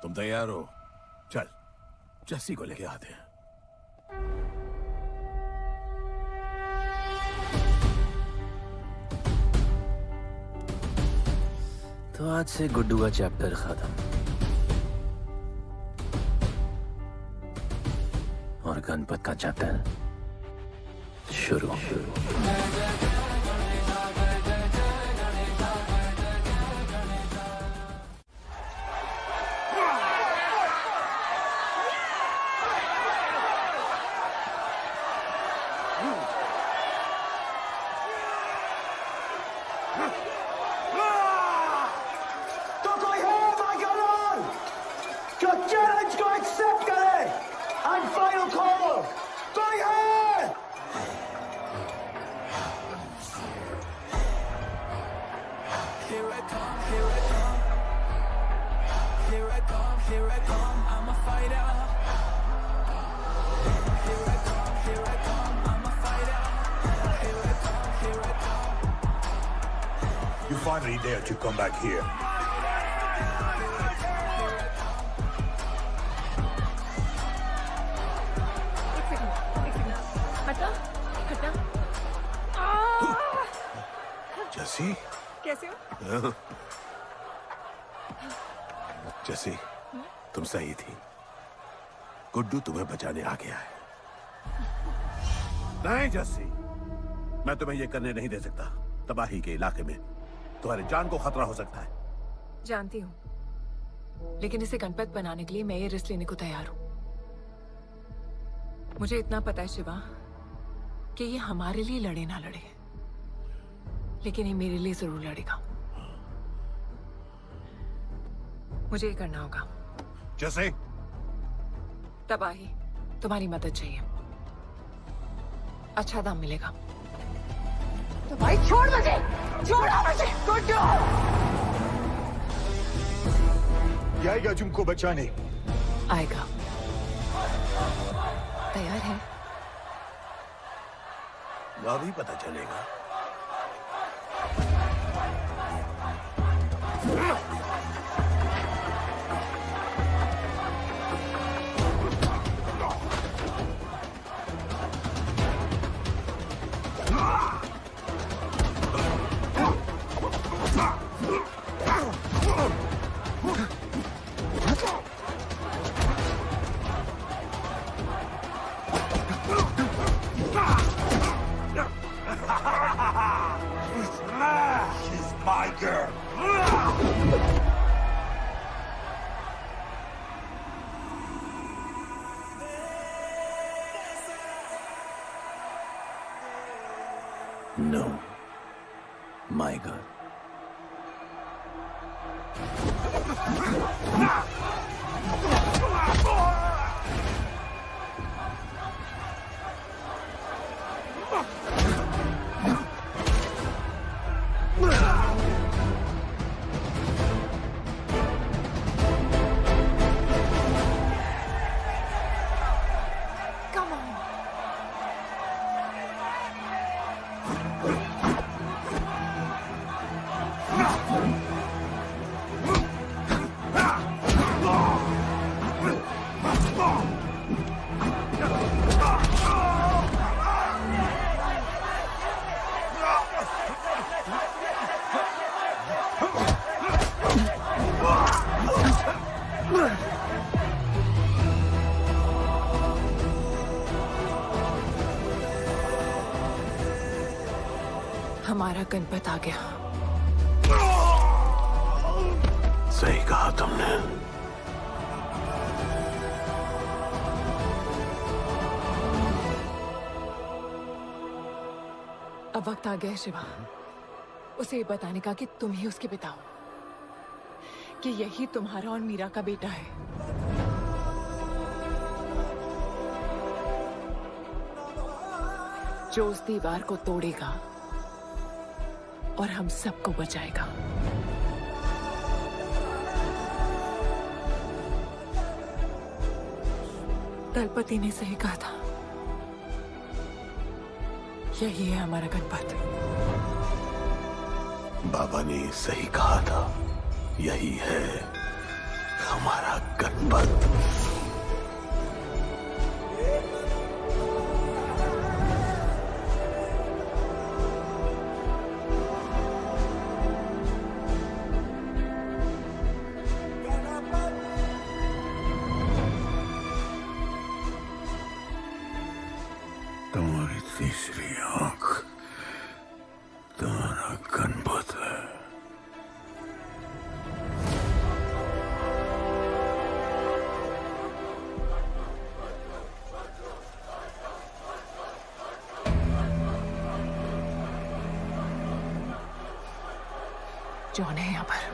तुम तैयार हो? चल जस्सी को लेके आते हैं। तो आज से गुड्डू का चैप्टर खत्म और गणपत का चैप्टर शुरू। You finally dared to come back here. Jassi, कैसे हो? जस्सी, तुम सही थी। गुड्डू तुम्हें बचाने आ गया है। नहीं जस्सी, मैं तुम्हें ये करने नहीं दे सकता। तबाही के इलाके में तुम्हारी जान को खतरा हो सकता है। जानती हूँ, लेकिन इसे गणपत बनाने के लिए मैं ये रिस्क लेने को तैयार हूं। मुझे इतना पता है शिवा कि ये हमारे लिए लड़े ना लड़े, लेकिन ये मेरे लिए जरूर लड़ेगा। मुझे ये करना होगा। जैसे तबाही, तुम्हारी मदद चाहिए। अच्छा दाम मिलेगा। तो भाई छोड़ मुझे, छोड़ो मुझे, छोड़ो। ये आएगा तुमको बचाने। आएगा। तैयार है? अभी पता चलेगा। She's my girl. No, my girl. Come on. हमारा गणपत आ गया। सही कहा तुमने। अब वक्त आ गया है शिवा, उसे ये बताने का कि तुम ही उसके पिता हो, कि यही तुम्हारा और मीरा का बेटा है। जो उस दीवार को तोड़ेगा और हम सबको बचाएगा। दलपति ने सही कहा था, यही है हमारा गणपत। बाबा ने सही कहा था, यही है हमारा गणपत। तुम्हारी तीसरी आंख तुम्हारा गणपत है। जॉन है यहाँ पर।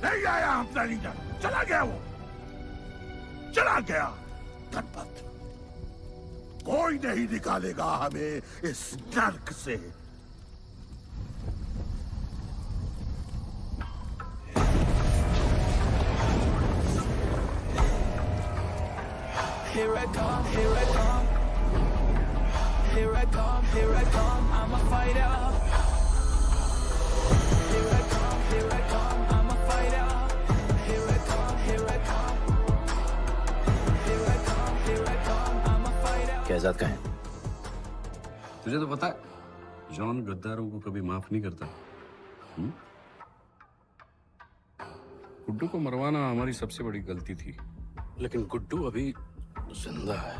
नहीं आया अपना लीडर, चला गया वो, चला गया। गणपत, कोई नहीं निकालेगा हमें इस नर्क से। Here I come, here I come. Here I come, here I come. I'm a fighter. Here I come, here I come. I'm a fighter. Here I come, here I come. Here I come, here I come. I'm a fighter. Kaizad का है? तुझे तो पता है John गद्दारों को कभी माफ नहीं करता। गुड्डू को मरवाना हमारी सबसे बड़ी गलती थी, लेकिन गुड्डू अभी जिंदा है।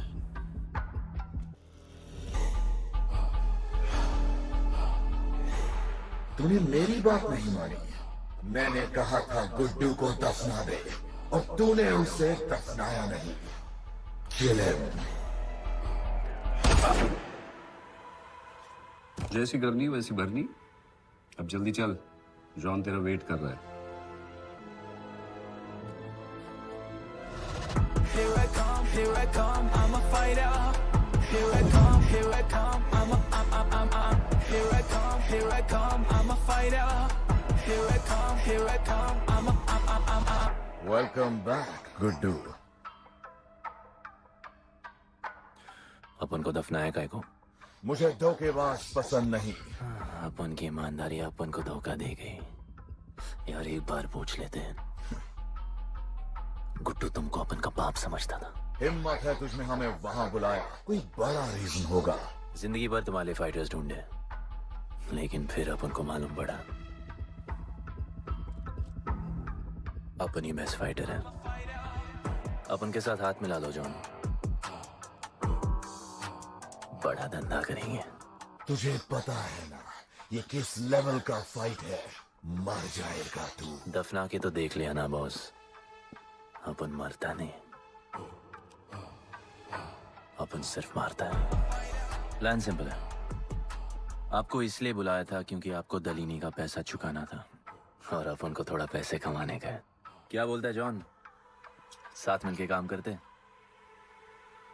तूने मेरी बात नहीं मानी। मैंने कहा था गुड्डू को दफना दे और तूने उसे दफनाया नहीं। Kill him. जैसी करनी वैसी भरनी। अब जल्दी चल, जॉन तेरा वेट कर रहा है। Here I come, here I come. I'm a fighter. Here I come, here I come. Here I come, here I come. I'm a fighter. Here I come, here I come. I'm Welcome back, Guddu. अपन को दफनाया काय को? मुझे धोखेबाज पसंद नहीं। अपन की ईमानदारी अपन को धोखा दे गई। यार एक बार पूछ लेते हैं, गुड्डू तुमको अपन का बाप समझता था। हिम्मत है तुझमें हमें वहां बुलाया, कोई बड़ा रीजन होगा। जिंदगी भर तुम्हारे फाइटर्स ढूंढे, लेकिन फिर अपन को मालूम पड़ा अपन ही बेस्ट फाइटर है। अपन के साथ हाथ मिला लो जॉन, बड़ा धंधा करेंगे। तुझे पता है ना ये किस लेवल का फाइट है? मर जाएगा तू। दफना के तो देख लिया ना बॉस, अपन मरता नहीं, अपन सिर्फ मारता है। प्लान सिंपल है। आपको इसलिए बुलाया था क्योंकि आपको दलीनी का पैसा चुकाना था और अपन को थोड़ा पैसे कमाने का है। क्या बोलता है जॉन? साथ मिलके काम करते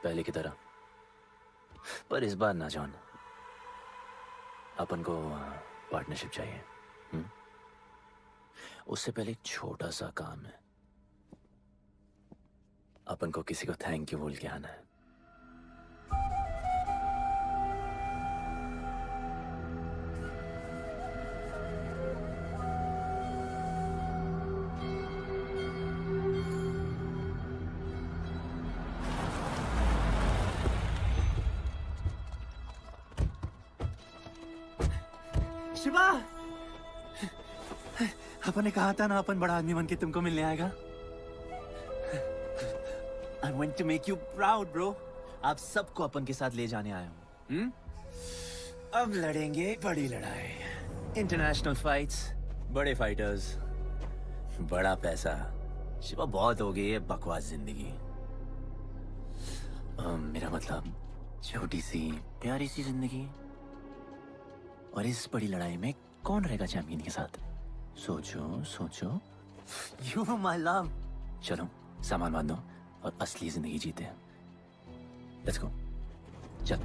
पहले की तरह। पर इस बार ना जॉन, अपन को पार्टनरशिप चाहिए। उससे पहले एक छोटा सा काम है। अपन को किसी को थैंक यू बोल के आना है। शिवा, अपन ने कहा था ना अपन बड़ा आदमी बन के तुमको मिलने आएगा। I want to make you proud, bro. आप सबको अपन के साथ ले जाने आया हूँ। अब लड़ेंगे बड़ी लड़ाई, इंटरनेशनल फाइट्स, बड़े फाइटर्स, बड़ा पैसा। शिवा बहुत हो गई है बकवास जिंदगी। मेरा मतलब छोटी सी प्यारी सी जिंदगी, और इस बड़ी लड़ाई में कौन रहेगा चैंपियन के साथ? सोचो सोचो। You my love. चलो सामान बांधो और असली जिंदगी जीते हैं। Let's go. चल।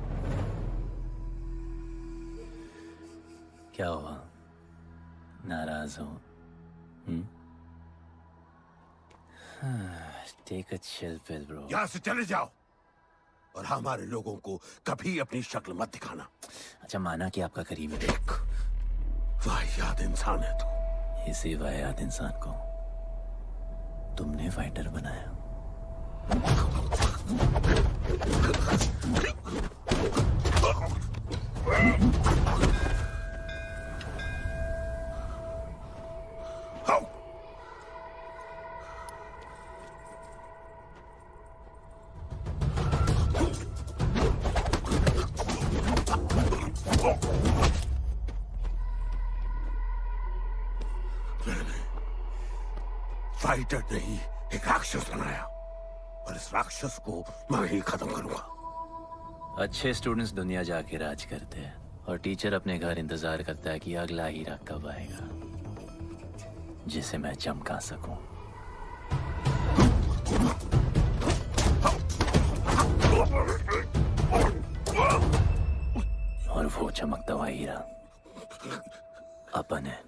क्या हुआ? नाराज हो? Take a chill pill, bro. यहाँ से चले जाओ और हमारे लोगों को कभी अपनी शक्ल मत दिखाना। अच्छा माना कि आपका करीबी। वाहियात इंसान है तू। इसी वाहियात इंसान को तुमने फाइटर बनाया। फाइटर नहीं, एक राक्षस बनाया और इस राक्षस को मैं ही खत्म करूंगा। अच्छे स्टूडेंट्स दुनिया जाके राज करते हैं और टीचर अपने घर इंतजार करता है कि अगला हीरा कब आएगा जिसे मैं चमका सकूं। और वो चमकता हुआ हीरा अपन है।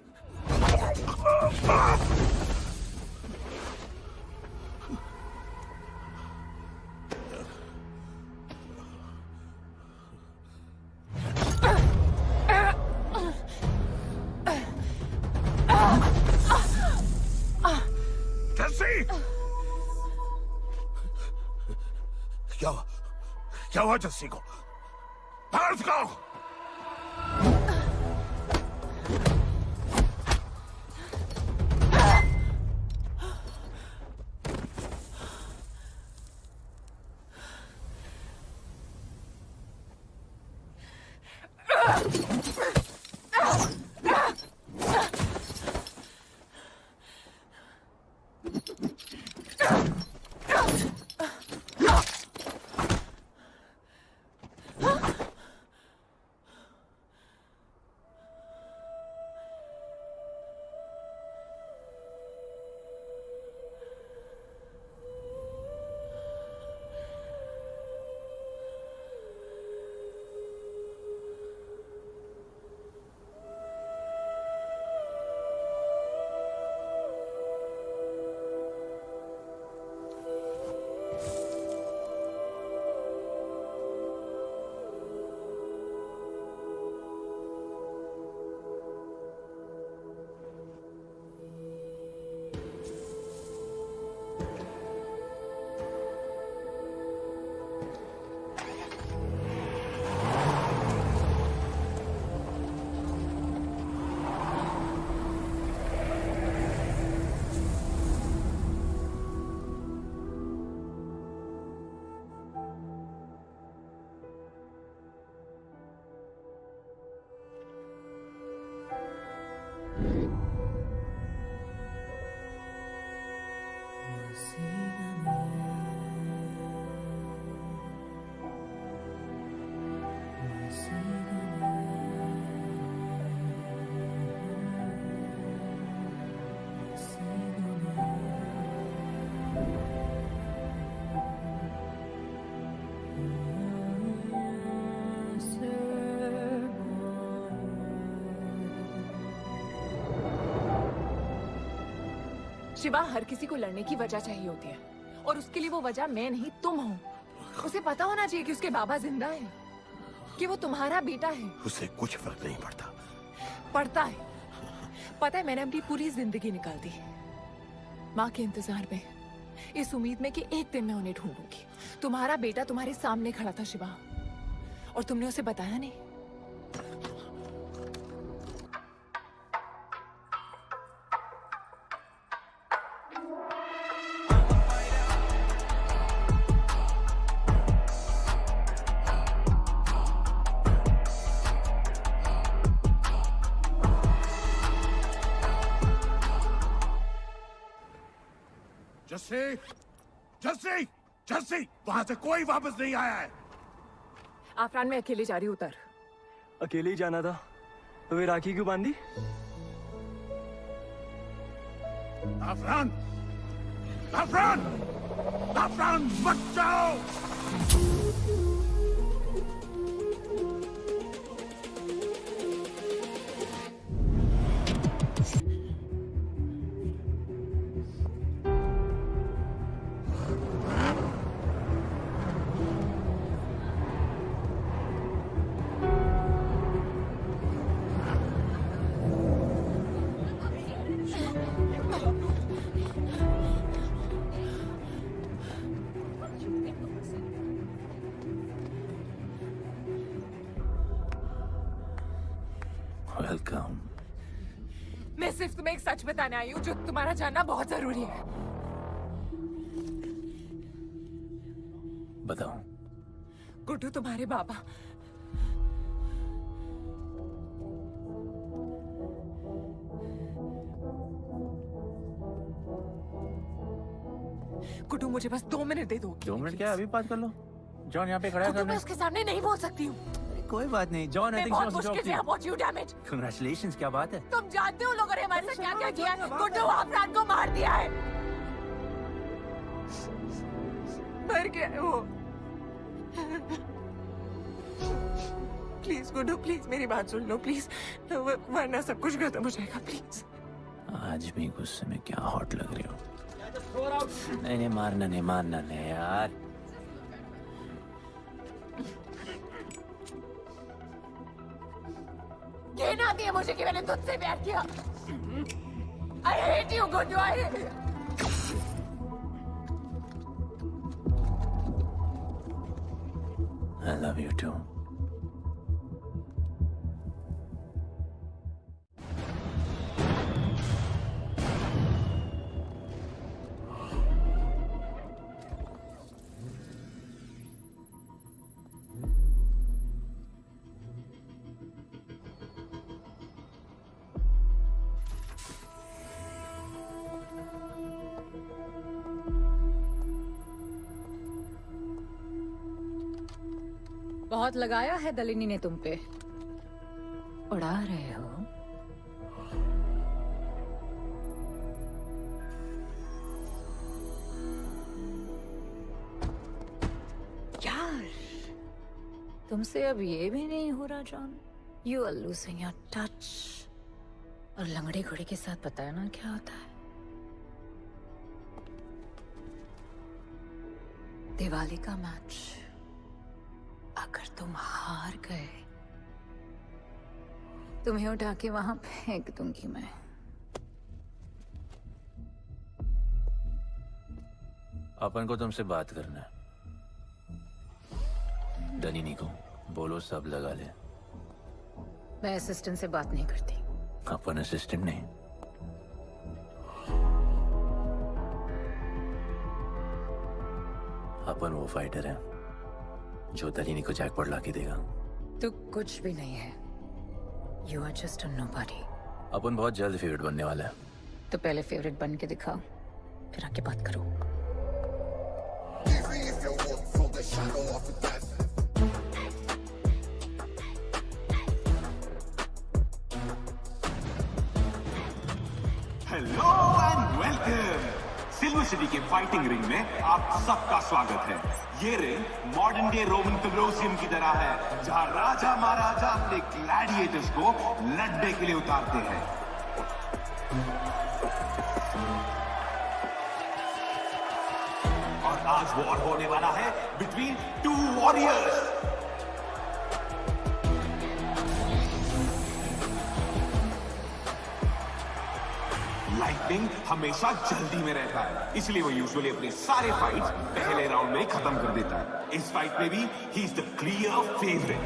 क्या हुआ जस्सी को? बाहर निकालो। शिवा, हर किसी को लड़ने की वजह चाहिए होती है और उसके लिए वो वजह मैं नहीं तुम हो। उसे पता होना चाहिए कि उसके बाबा जिंदा है, कि वो तुम्हारा बेटा है। उसे कुछ फर्क नहीं पड़ता। पड़ता है। पता है, मैंने अपनी पूरी जिंदगी निकाल दी माँ के इंतजार में, इस उम्मीद में कि एक दिन मैं उन्हें ढूंढूंगी। तुम्हारा बेटा तुम्हारे सामने खड़ा था शिवा, और तुमने उसे बताया नहीं। जस्सी, जस्सी, वहां से कोई वापस नहीं आया है। आफरान, मैं अकेले जा रही हूँ। उतर। अकेले ही जाना था तो वे राखी क्यों बांधी? आफरान, आफरान, आफरान, मत जाओ। वेलकम। मैं सिर्फ तुम्हें एक सच बताने आई हूँ जो तुम्हारा जानना बहुत जरूरी है। बताओ। गुड्डू तुम्हारे बाबा गुड्डू मुझे बस 2 मिनट दे दो। 2 मिनट क्या, अभी बात कर लो। जॉन यहाँ पे खड़ा है। मैं उसके सामने नहीं बोल सकती हूँ। कोई बात नहीं जॉन, आई थिंक बहुत मुश्किल से पहुंची हूँ, डैम इट। कांग्रेचुलेशंस, क्या बात है। तुम जानते हो लोगों ने हमारे साथ क्या क्या किया है। गुड्डू आफरान को मार दिया है। मर गया है वो। प्लीज गुड्डू, प्लीज मेरी बात सुन लो प्लीज, वरना सब कुछ खत्म हो जाएगा प्लीज। आज भी गुस्से में क्या हॉट लग रही हो। नहीं मारना नहीं यार। घृणा आती है मुझे कि मैंने तुझसे प्यार किया। I hate you, Guddu, I hate you. I love you too. बहुत लगाया है दलिनी ने तुम पे। उड़ा रहे हो। यार तुमसे अब ये भी नहीं हो रहा John. You are losing your touch. और लंगड़े घोड़े के साथ पता है ना क्या होता है। दिवाली का मैच अगर तुम हार गए, तुम्हें उठा के वहां फेंक दूंगी मैं। अपन को तुमसे बात करना है। दलिनी को बोलो सब लगा ले। मैं असिस्टेंट से बात नहीं करती। अपन असिस्टेंट नहीं, अपन वो फाइटर है जो दलिनी को जैकपॉट लाके देगा। तू कुछ भी नहीं है। You are just a nobody. अपन बहुत जल्द फेवरेट बनने वाला है। तो पहले फेवरेट बन के दिखाओ, फिर आके बात करो। Hello and welcome. Silver city के फाइटिंग रिंग में आप सबका स्वागत है। ये ring modern day Roman Colosseum की तरह है, जहां राजा महाराजा अपने ग्लैडिएटर्स को लड़ने के लिए उतारते हैं। और आज वॉर होने वाला है बिटवीन 2 वॉरियर्स। लाइटनिंग हमेशा जल्दी में रहता है, इसलिए वो यूजुअली अपने सारे फाइट्स पहले राउंड में ही खत्म कर देता है। इस फाइट में भी he is the clear favourite.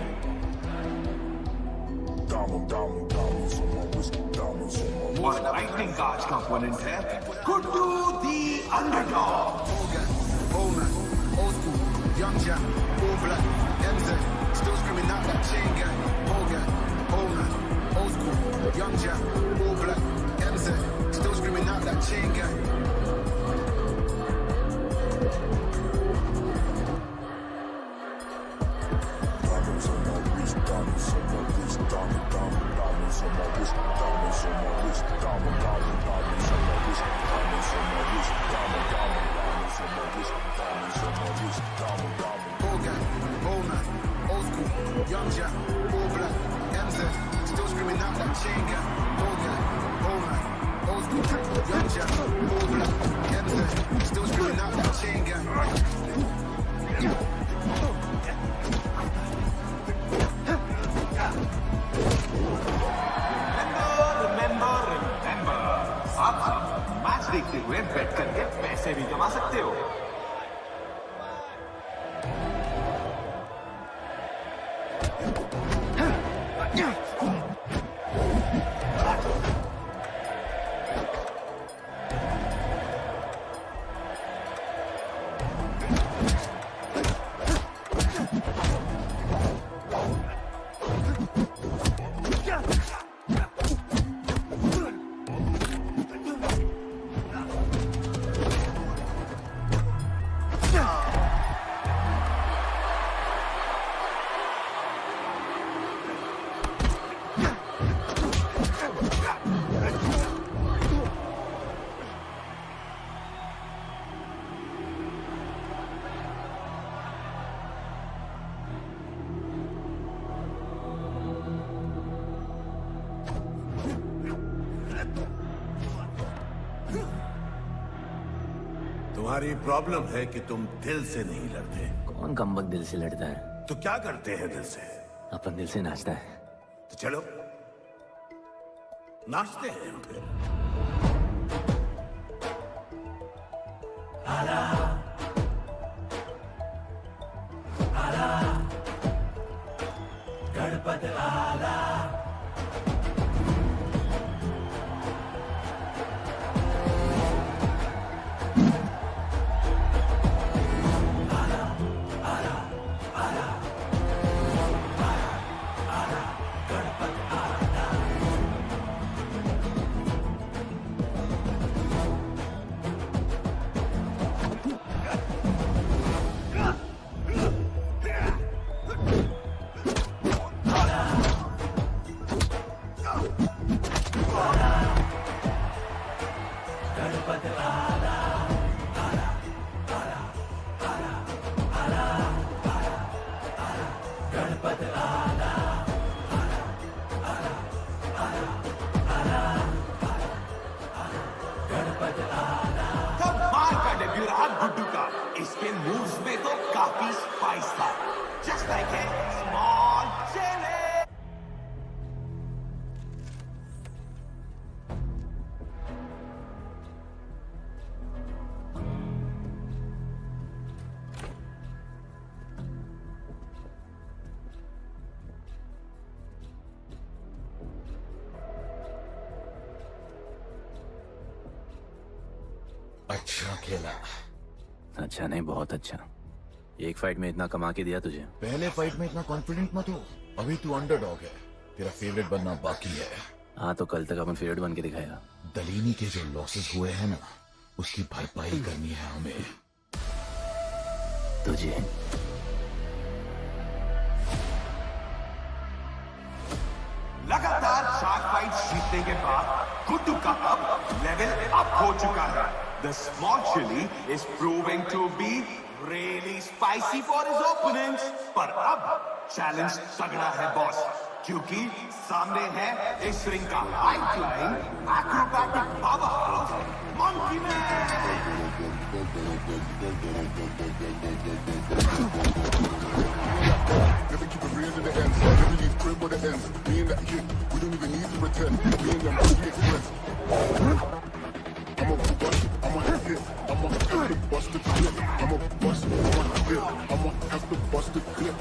और लाइटनिंग का आज का ओपोनेंट है गुड्डू दी underdog. Young Jack, all black, MZ, still screaming out that chain gang. Old school, young Jack, all black, MZ, still screaming out that chain gang. Diamonds on my wrist, diamonds on my wrist, diamonds on my wrist, diamonds on my wrist, diamonds on my wrist, diamonds on my wrist, diamonds on my wrist, all gang, all night, old school, young Jack, all black, MZ, still screaming out that chain gang. All gang, all night, old school, young Jack, all black, MZ, still screaming out that chain gang. Remember, अब हम match देखते हुए बेट करके पैसे भी कमा सकते हो। तुम्हारी प्रॉब्लम है कि तुम दिल से नहीं लड़ते। कौन कमबख्त दिल से लड़ता है? तो क्या करते हैं दिल से? अपन दिल से नाचता है। तो चलो नाचते हैं हम फिर। गणपत आला गुड्डू का इसके मूव्स में तो काफी स्पाइस था। Just like a small chilli. अच्छा खेला। अच्छा नहीं, बहुत अच्छा। एक फाइट में इतना कमा के दिया तुझे। पहले फाइट में इतना कॉन्फिडेंट मत हो, अभी तू अंडरडॉग है, तेरा फेवरेट बनना बाकी है। हाँ तो कल तक अपन फेवरेट बन के दिखाएगा। दलीनी के जो लॉसेस हुए हैं ना, उसकी भरपाई करनी है हमें। तुझे लगातार 4 फाइट जीतने के बाद गुड्डू का अब लेवल अप हो चुका है। The small chili is proving to be really spicy for his opponents. पर अब चैलेंज तगड़ा है बॉस, क्योंकि सामने है इस रिंग का high flying acrobatic power monkey man. Never keep it real to the end. Never leave crib with the ends. Me and that kid, we don't even need to pretend. Me and them, we express. I'm a bust, I'm a hit. I'm a have to bust the clip. I'm a bust, I'm a hit. I'm a have to bust the clip.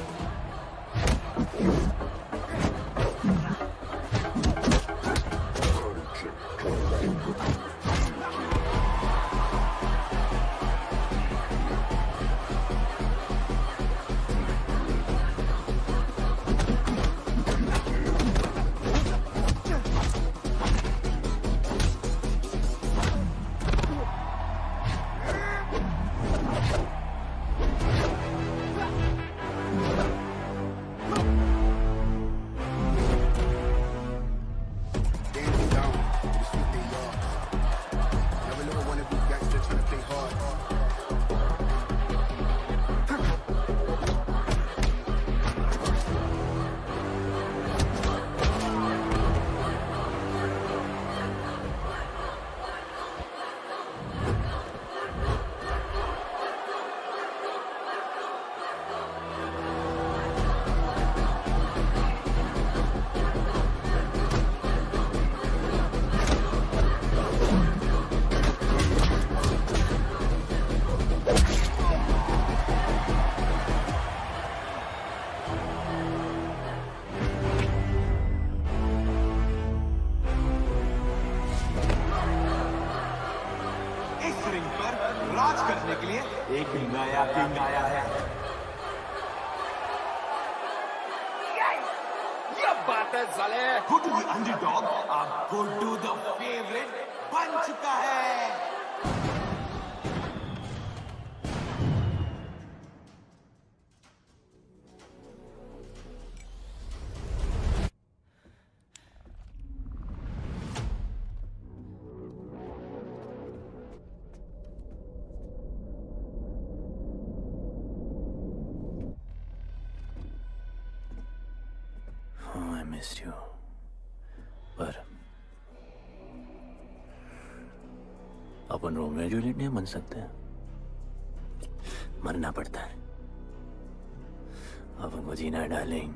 राज करने के लिए एक नया king आया है। ये बात है साले। गुड्डू द अंडरडॉग अब गुड्डू द फेवरेट बन चुका है। You. पर अपन रोमियो जूलियट नहीं बन सकते हैं। मरना पड़ता है। अब उनको जीना है डार्लिंग।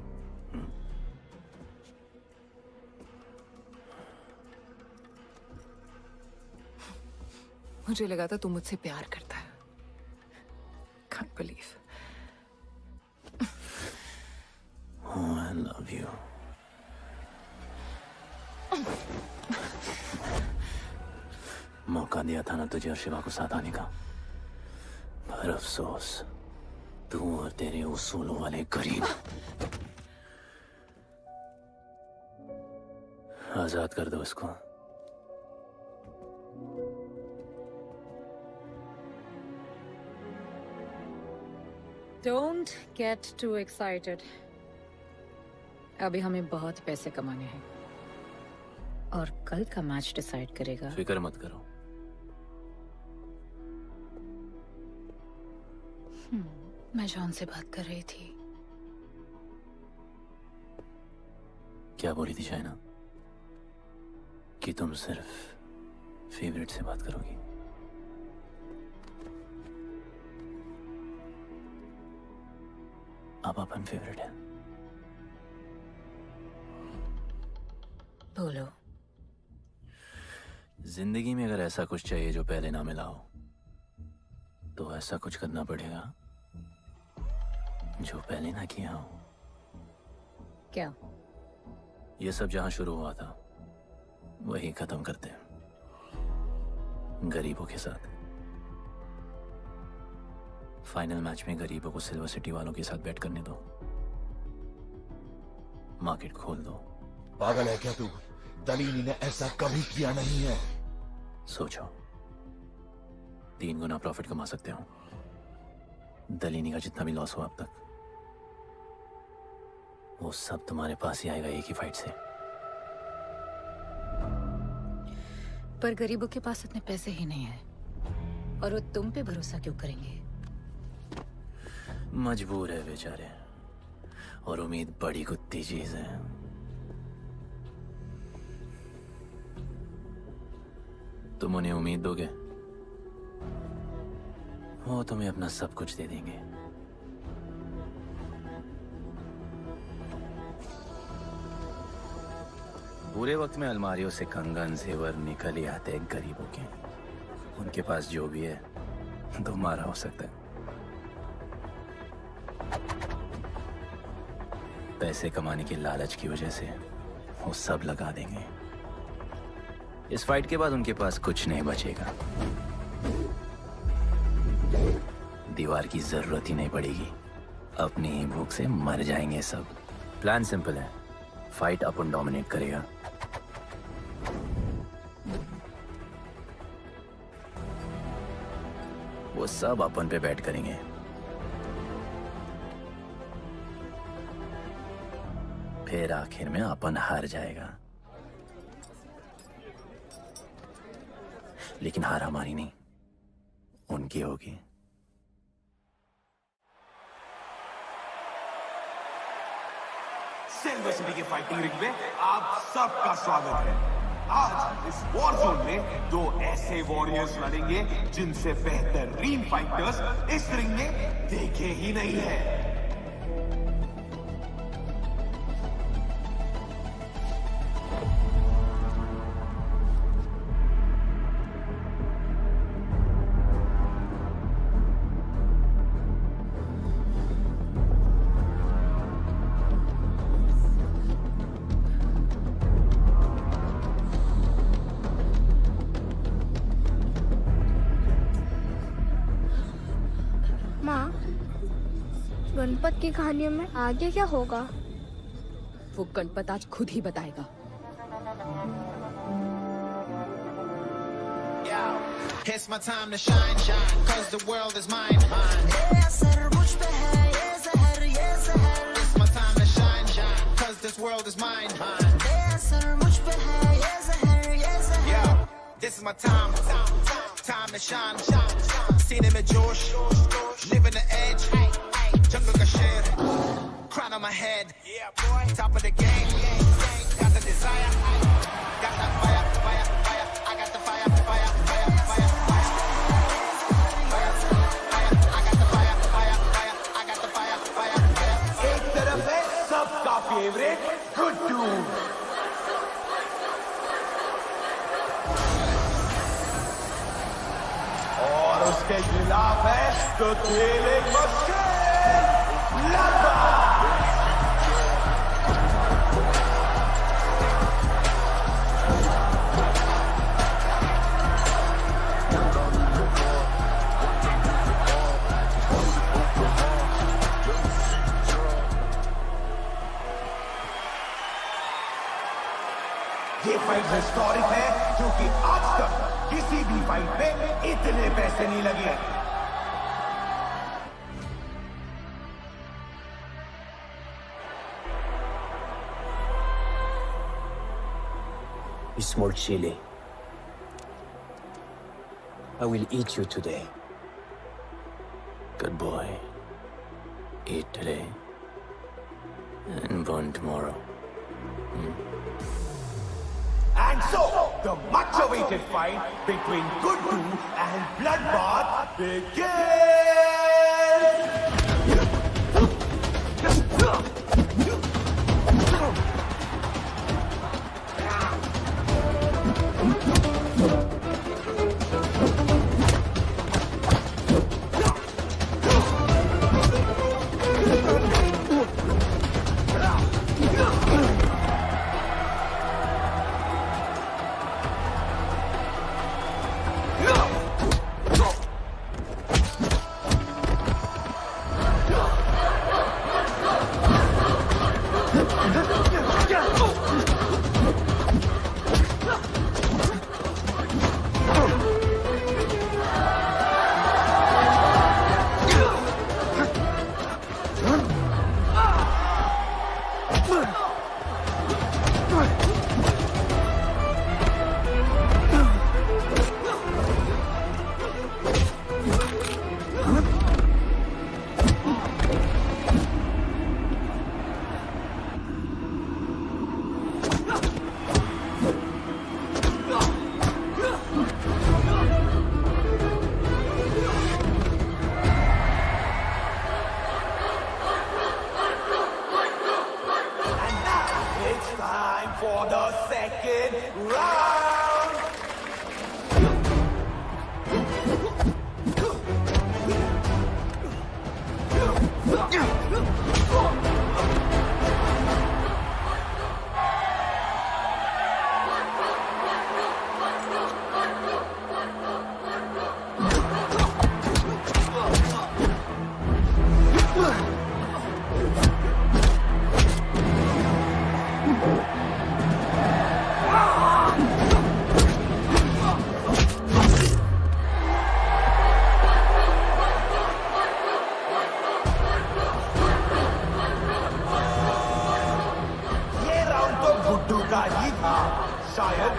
मुझे लगा था तू मुझसे प्यार करता है। Can't believe. Oh, I love you. मौका दिया था ना तुझे और शिवा को साथ आने का, पर अफसोस तू और तेरे उसूलों वाले गरीब। आजाद कर दो इसको। Don't get too excited. अभी हमें बहुत पैसे कमाने हैं और कल का मैच डिसाइड करेगा। फिक्र मत करो। मैं जॉन से बात कर रही थी। क्या बोली थी शाइना? कि तुम सिर्फ फेवरेट से बात करोगी? अब अपन फेवरेट है। बोलो। जिंदगी में अगर ऐसा कुछ चाहिए जो पहले ना मिला हो, तो ऐसा कुछ करना पड़ेगा जो पहले ना किया हो। क्या? ये सब जहां शुरू हुआ था वही खत्म करते हैं, गरीबों के साथ। फाइनल मैच में गरीबों को सिल्वर सिटी वालों के साथ बैट करने दो, मार्केट खोल दो। पागल है क्या तू? दलीली ने ऐसा कभी किया नहीं है। सोचो, 3 गुना प्रॉफिट कमा सकते हो। दलीनी का जितना भी लॉस हुआ अब तक, वो सब तुम्हारे पास ही आएगा एक ही फाइट से। पर गरीबों के पास इतने पैसे ही नहीं है, और वो तुम पे भरोसा क्यों करेंगे? मजबूर है बेचारे, और उम्मीद बड़ी कुत्ती चीज है। तुम उन्हें उम्मीद दोगे, वो तुम्हें अपना सब कुछ दे देंगे। बुरे वक्त में अलमारियों से कंगन जेवर निकल ही आते हैं गरीबों के। उनके पास जो भी है तुम्हारा हो सकता है। पैसे कमाने की लालच की वजह से वो सब लगा देंगे। इस फाइट के बाद उनके पास कुछ नहीं बचेगा। दीवार की जरूरत ही नहीं पड़ेगी, अपनी ही भूख से मर जाएंगे सब। प्लान सिंपल है, फाइट अपन डोमिनेट करेगा। वो सब अपन पे बैट करेंगे। फिर आखिर में अपन हार जाएगा, लेकिन हार हमारी नहीं, उनकी होगी। सिल्वर सिटी के फाइटिंग रिंग में आप सबका स्वागत है। आज इस वॉर जोन में 2 ऐसे वॉरियर्स लड़ेंगे जिनसे बेहतरीन फाइटर्स इस रिंग में देखे ही नहीं है। माँ, गणपत की कहानियों में आगे क्या होगा? वो गणपत आज खुद ही बताएगा। It's my time to shine, shine, cause the world is mine, mine. It's my time to shine, shine, cause this world is mine, mine. Yeah, this is my time, time to shine, सीने में जोश, live in the edge, jungle का शेर, crown on my head, top of the game, got the desire, got that fire, fire, fire, I got the fire, fire, fire, fire, fire, fire, I got the fire. इसके खिलाफ है तो खेले मशहूर लगभग। ये फाइट हिस्टोरिक है क्योंकि आज तक किसी भी फाइट पे इतने पैसे नहीं लगे। You small chili. I will eat you today. Good boy. Eat today and born tomorrow. And so, the much-awaited fight between Guddu and Bloodbath begins! For the second round. का ही था, शायद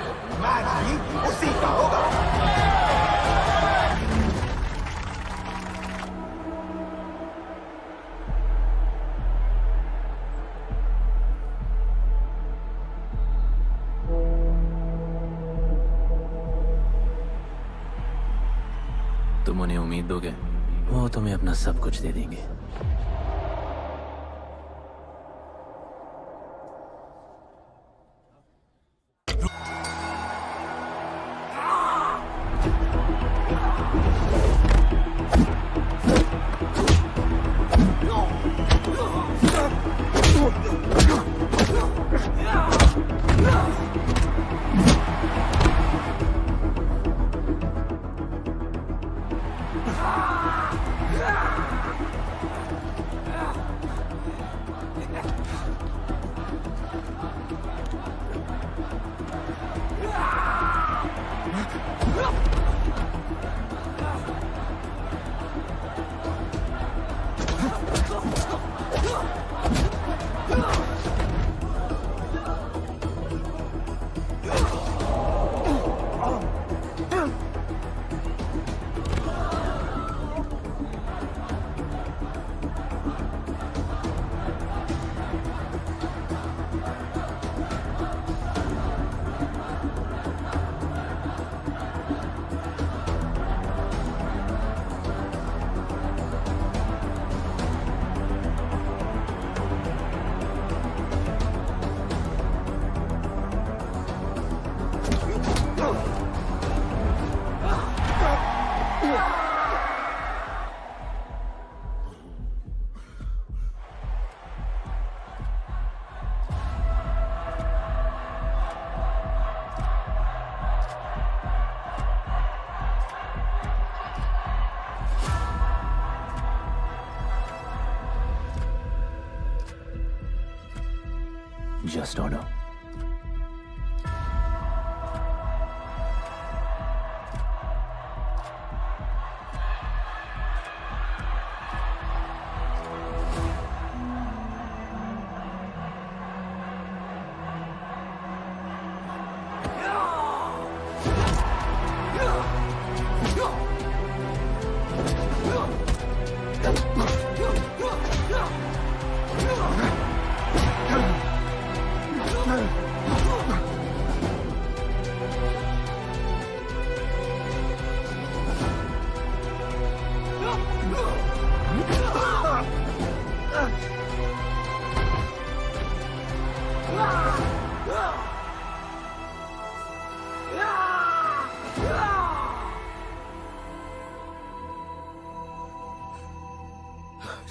मैच भी उसी का होगा। तुम उन्हें उम्मीद दोगे, वो तुम्हें अपना सब कुछ दे देंगे। Just order.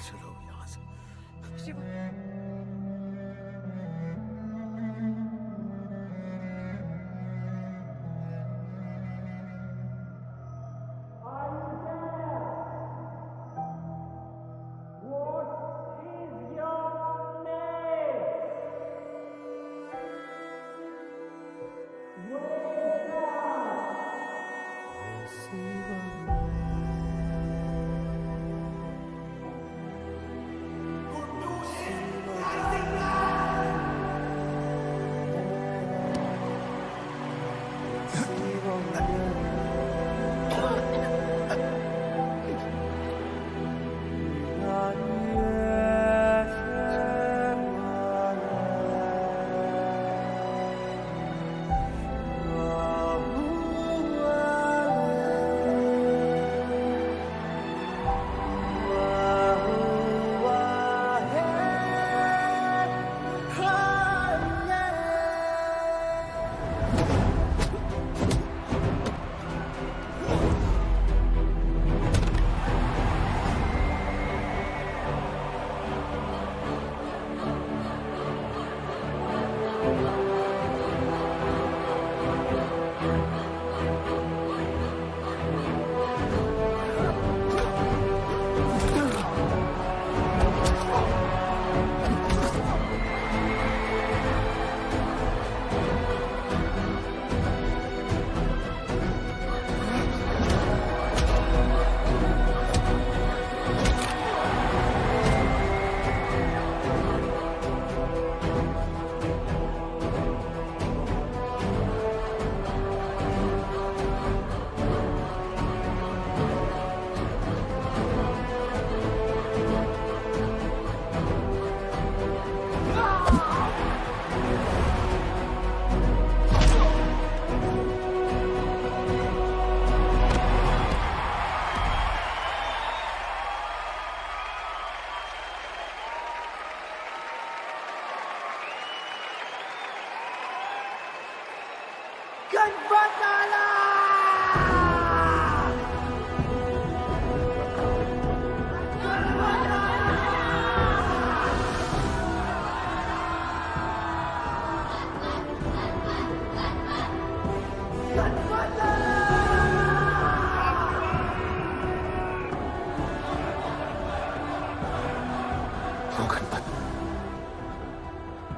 चलो यहाँ से।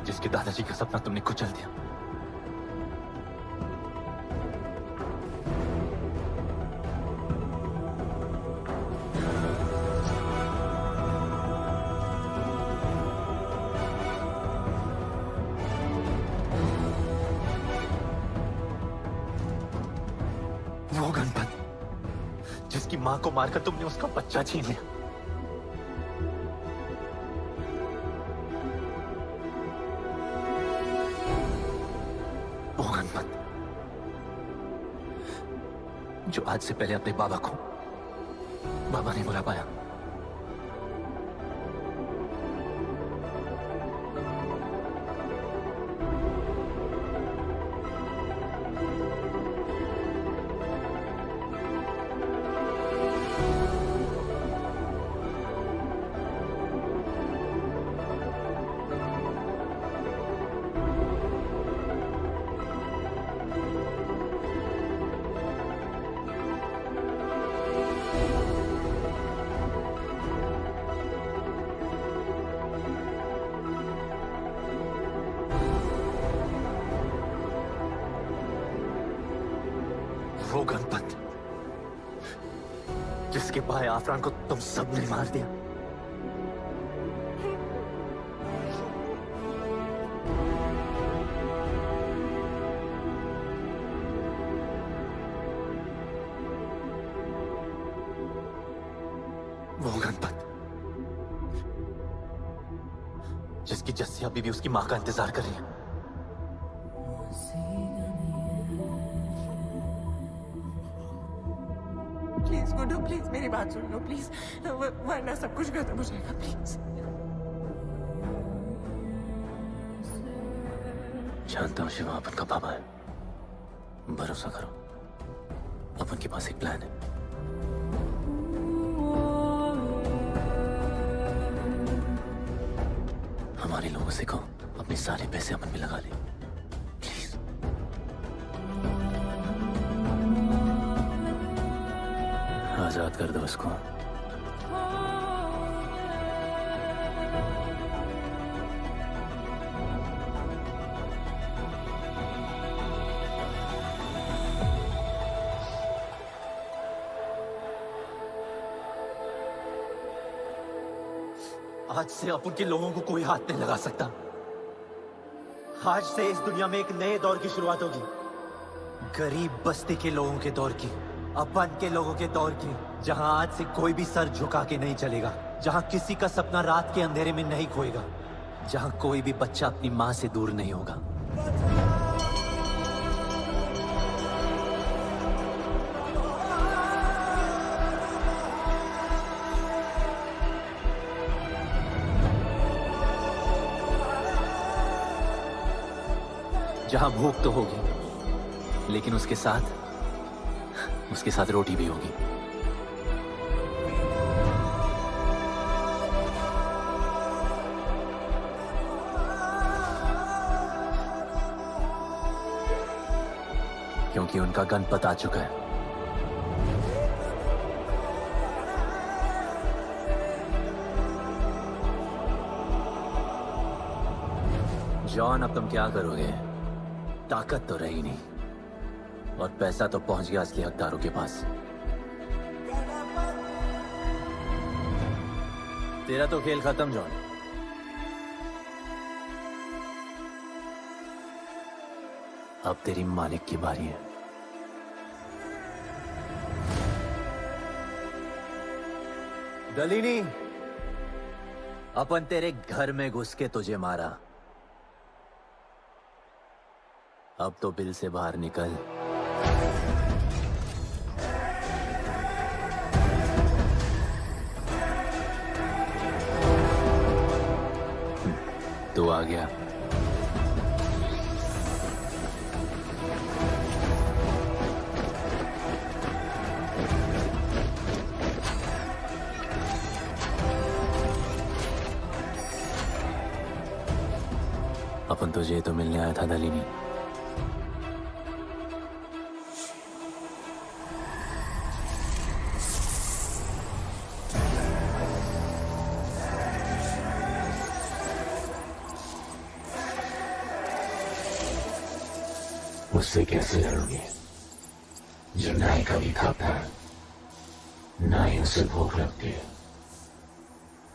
जिसके दादाजी का सपना तुमने कुचल दिया। वो गणपत जिसकी मां को मारकर तुमने उसका बच्चा छीन लिया। जो आज से पहले अपने बाबा को बाबा नहीं बुला पाया। वो गणपत जिसके भाई आफरान को तुम सबने मार दिया। वो गणपत जिसकी जस्सी अभी भी उसकी मां का इंतजार कर रही है। प्लीज गुड्डू, प्लीज मेरी बात सुन लो प्लीज, वरना सब कुछ खत्म हो जाएगा प्लीज। जानता हूँ शिवा अपन का पापा है, भरोसा करो, अपन के पास एक प्लान है। हमारे लोगों से कहो अपने सारे पैसे अमन में लगा ले प्लीज। आजाद कर दो उसको। आज से अपन के लोगों को कोई हाथ नहीं लगा सकता। आज से इस दुनिया में एक नए दौर की शुरुआत होगी, गरीब बस्ती के लोगों के दौर की, अपन के लोगों के दौर की, जहां आज से कोई भी सर झुका के नहीं चलेगा, जहां किसी का सपना रात के अंधेरे में नहीं खोएगा, जहां कोई भी बच्चा अपनी मां से दूर नहीं होगा। जहां भूख तो होगी, लेकिन उसके साथ रोटी भी होगी। क्योंकि उनका गणपत आ चुका है। जॉन, अब तुम क्या करोगे? ताकत तो रही नहीं और पैसा तो पहुंच गया असली हकदारों के पास। तेरा तो खेल खत्म जॉन। अब तेरी मालिक की बारी है। गलीनी, अपन तेरे घर में घुस के तुझे मारा, अब तो बिल से बाहर निकल। तू आ गया। अपन तुझे तो मिलने आया था दलीनी। उससे कैसे लड़ोगे जो ना ही कभी खाता है, ना ही उसे भूख लगती है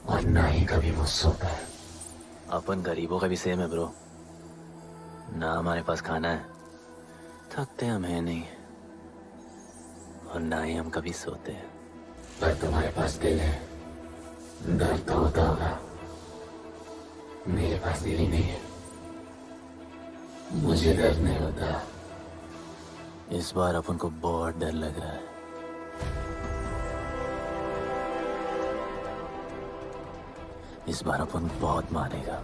और ना ही कभी वो सोता है। अपन गरीबों का भी सेम है ब्रो, ना हमारे पास खाना है, थकते हम है नहीं, और ना ही हम कभी सोते हैं। पर तुम्हारे पास दिल है, दर्द तो होता होगा। मेरे पास दिल ही नहीं है, मुझे दर्द नहीं होता। इस बार अपन को बहुत डर लग रहा है। इस बार अपन बहुत मारेगा।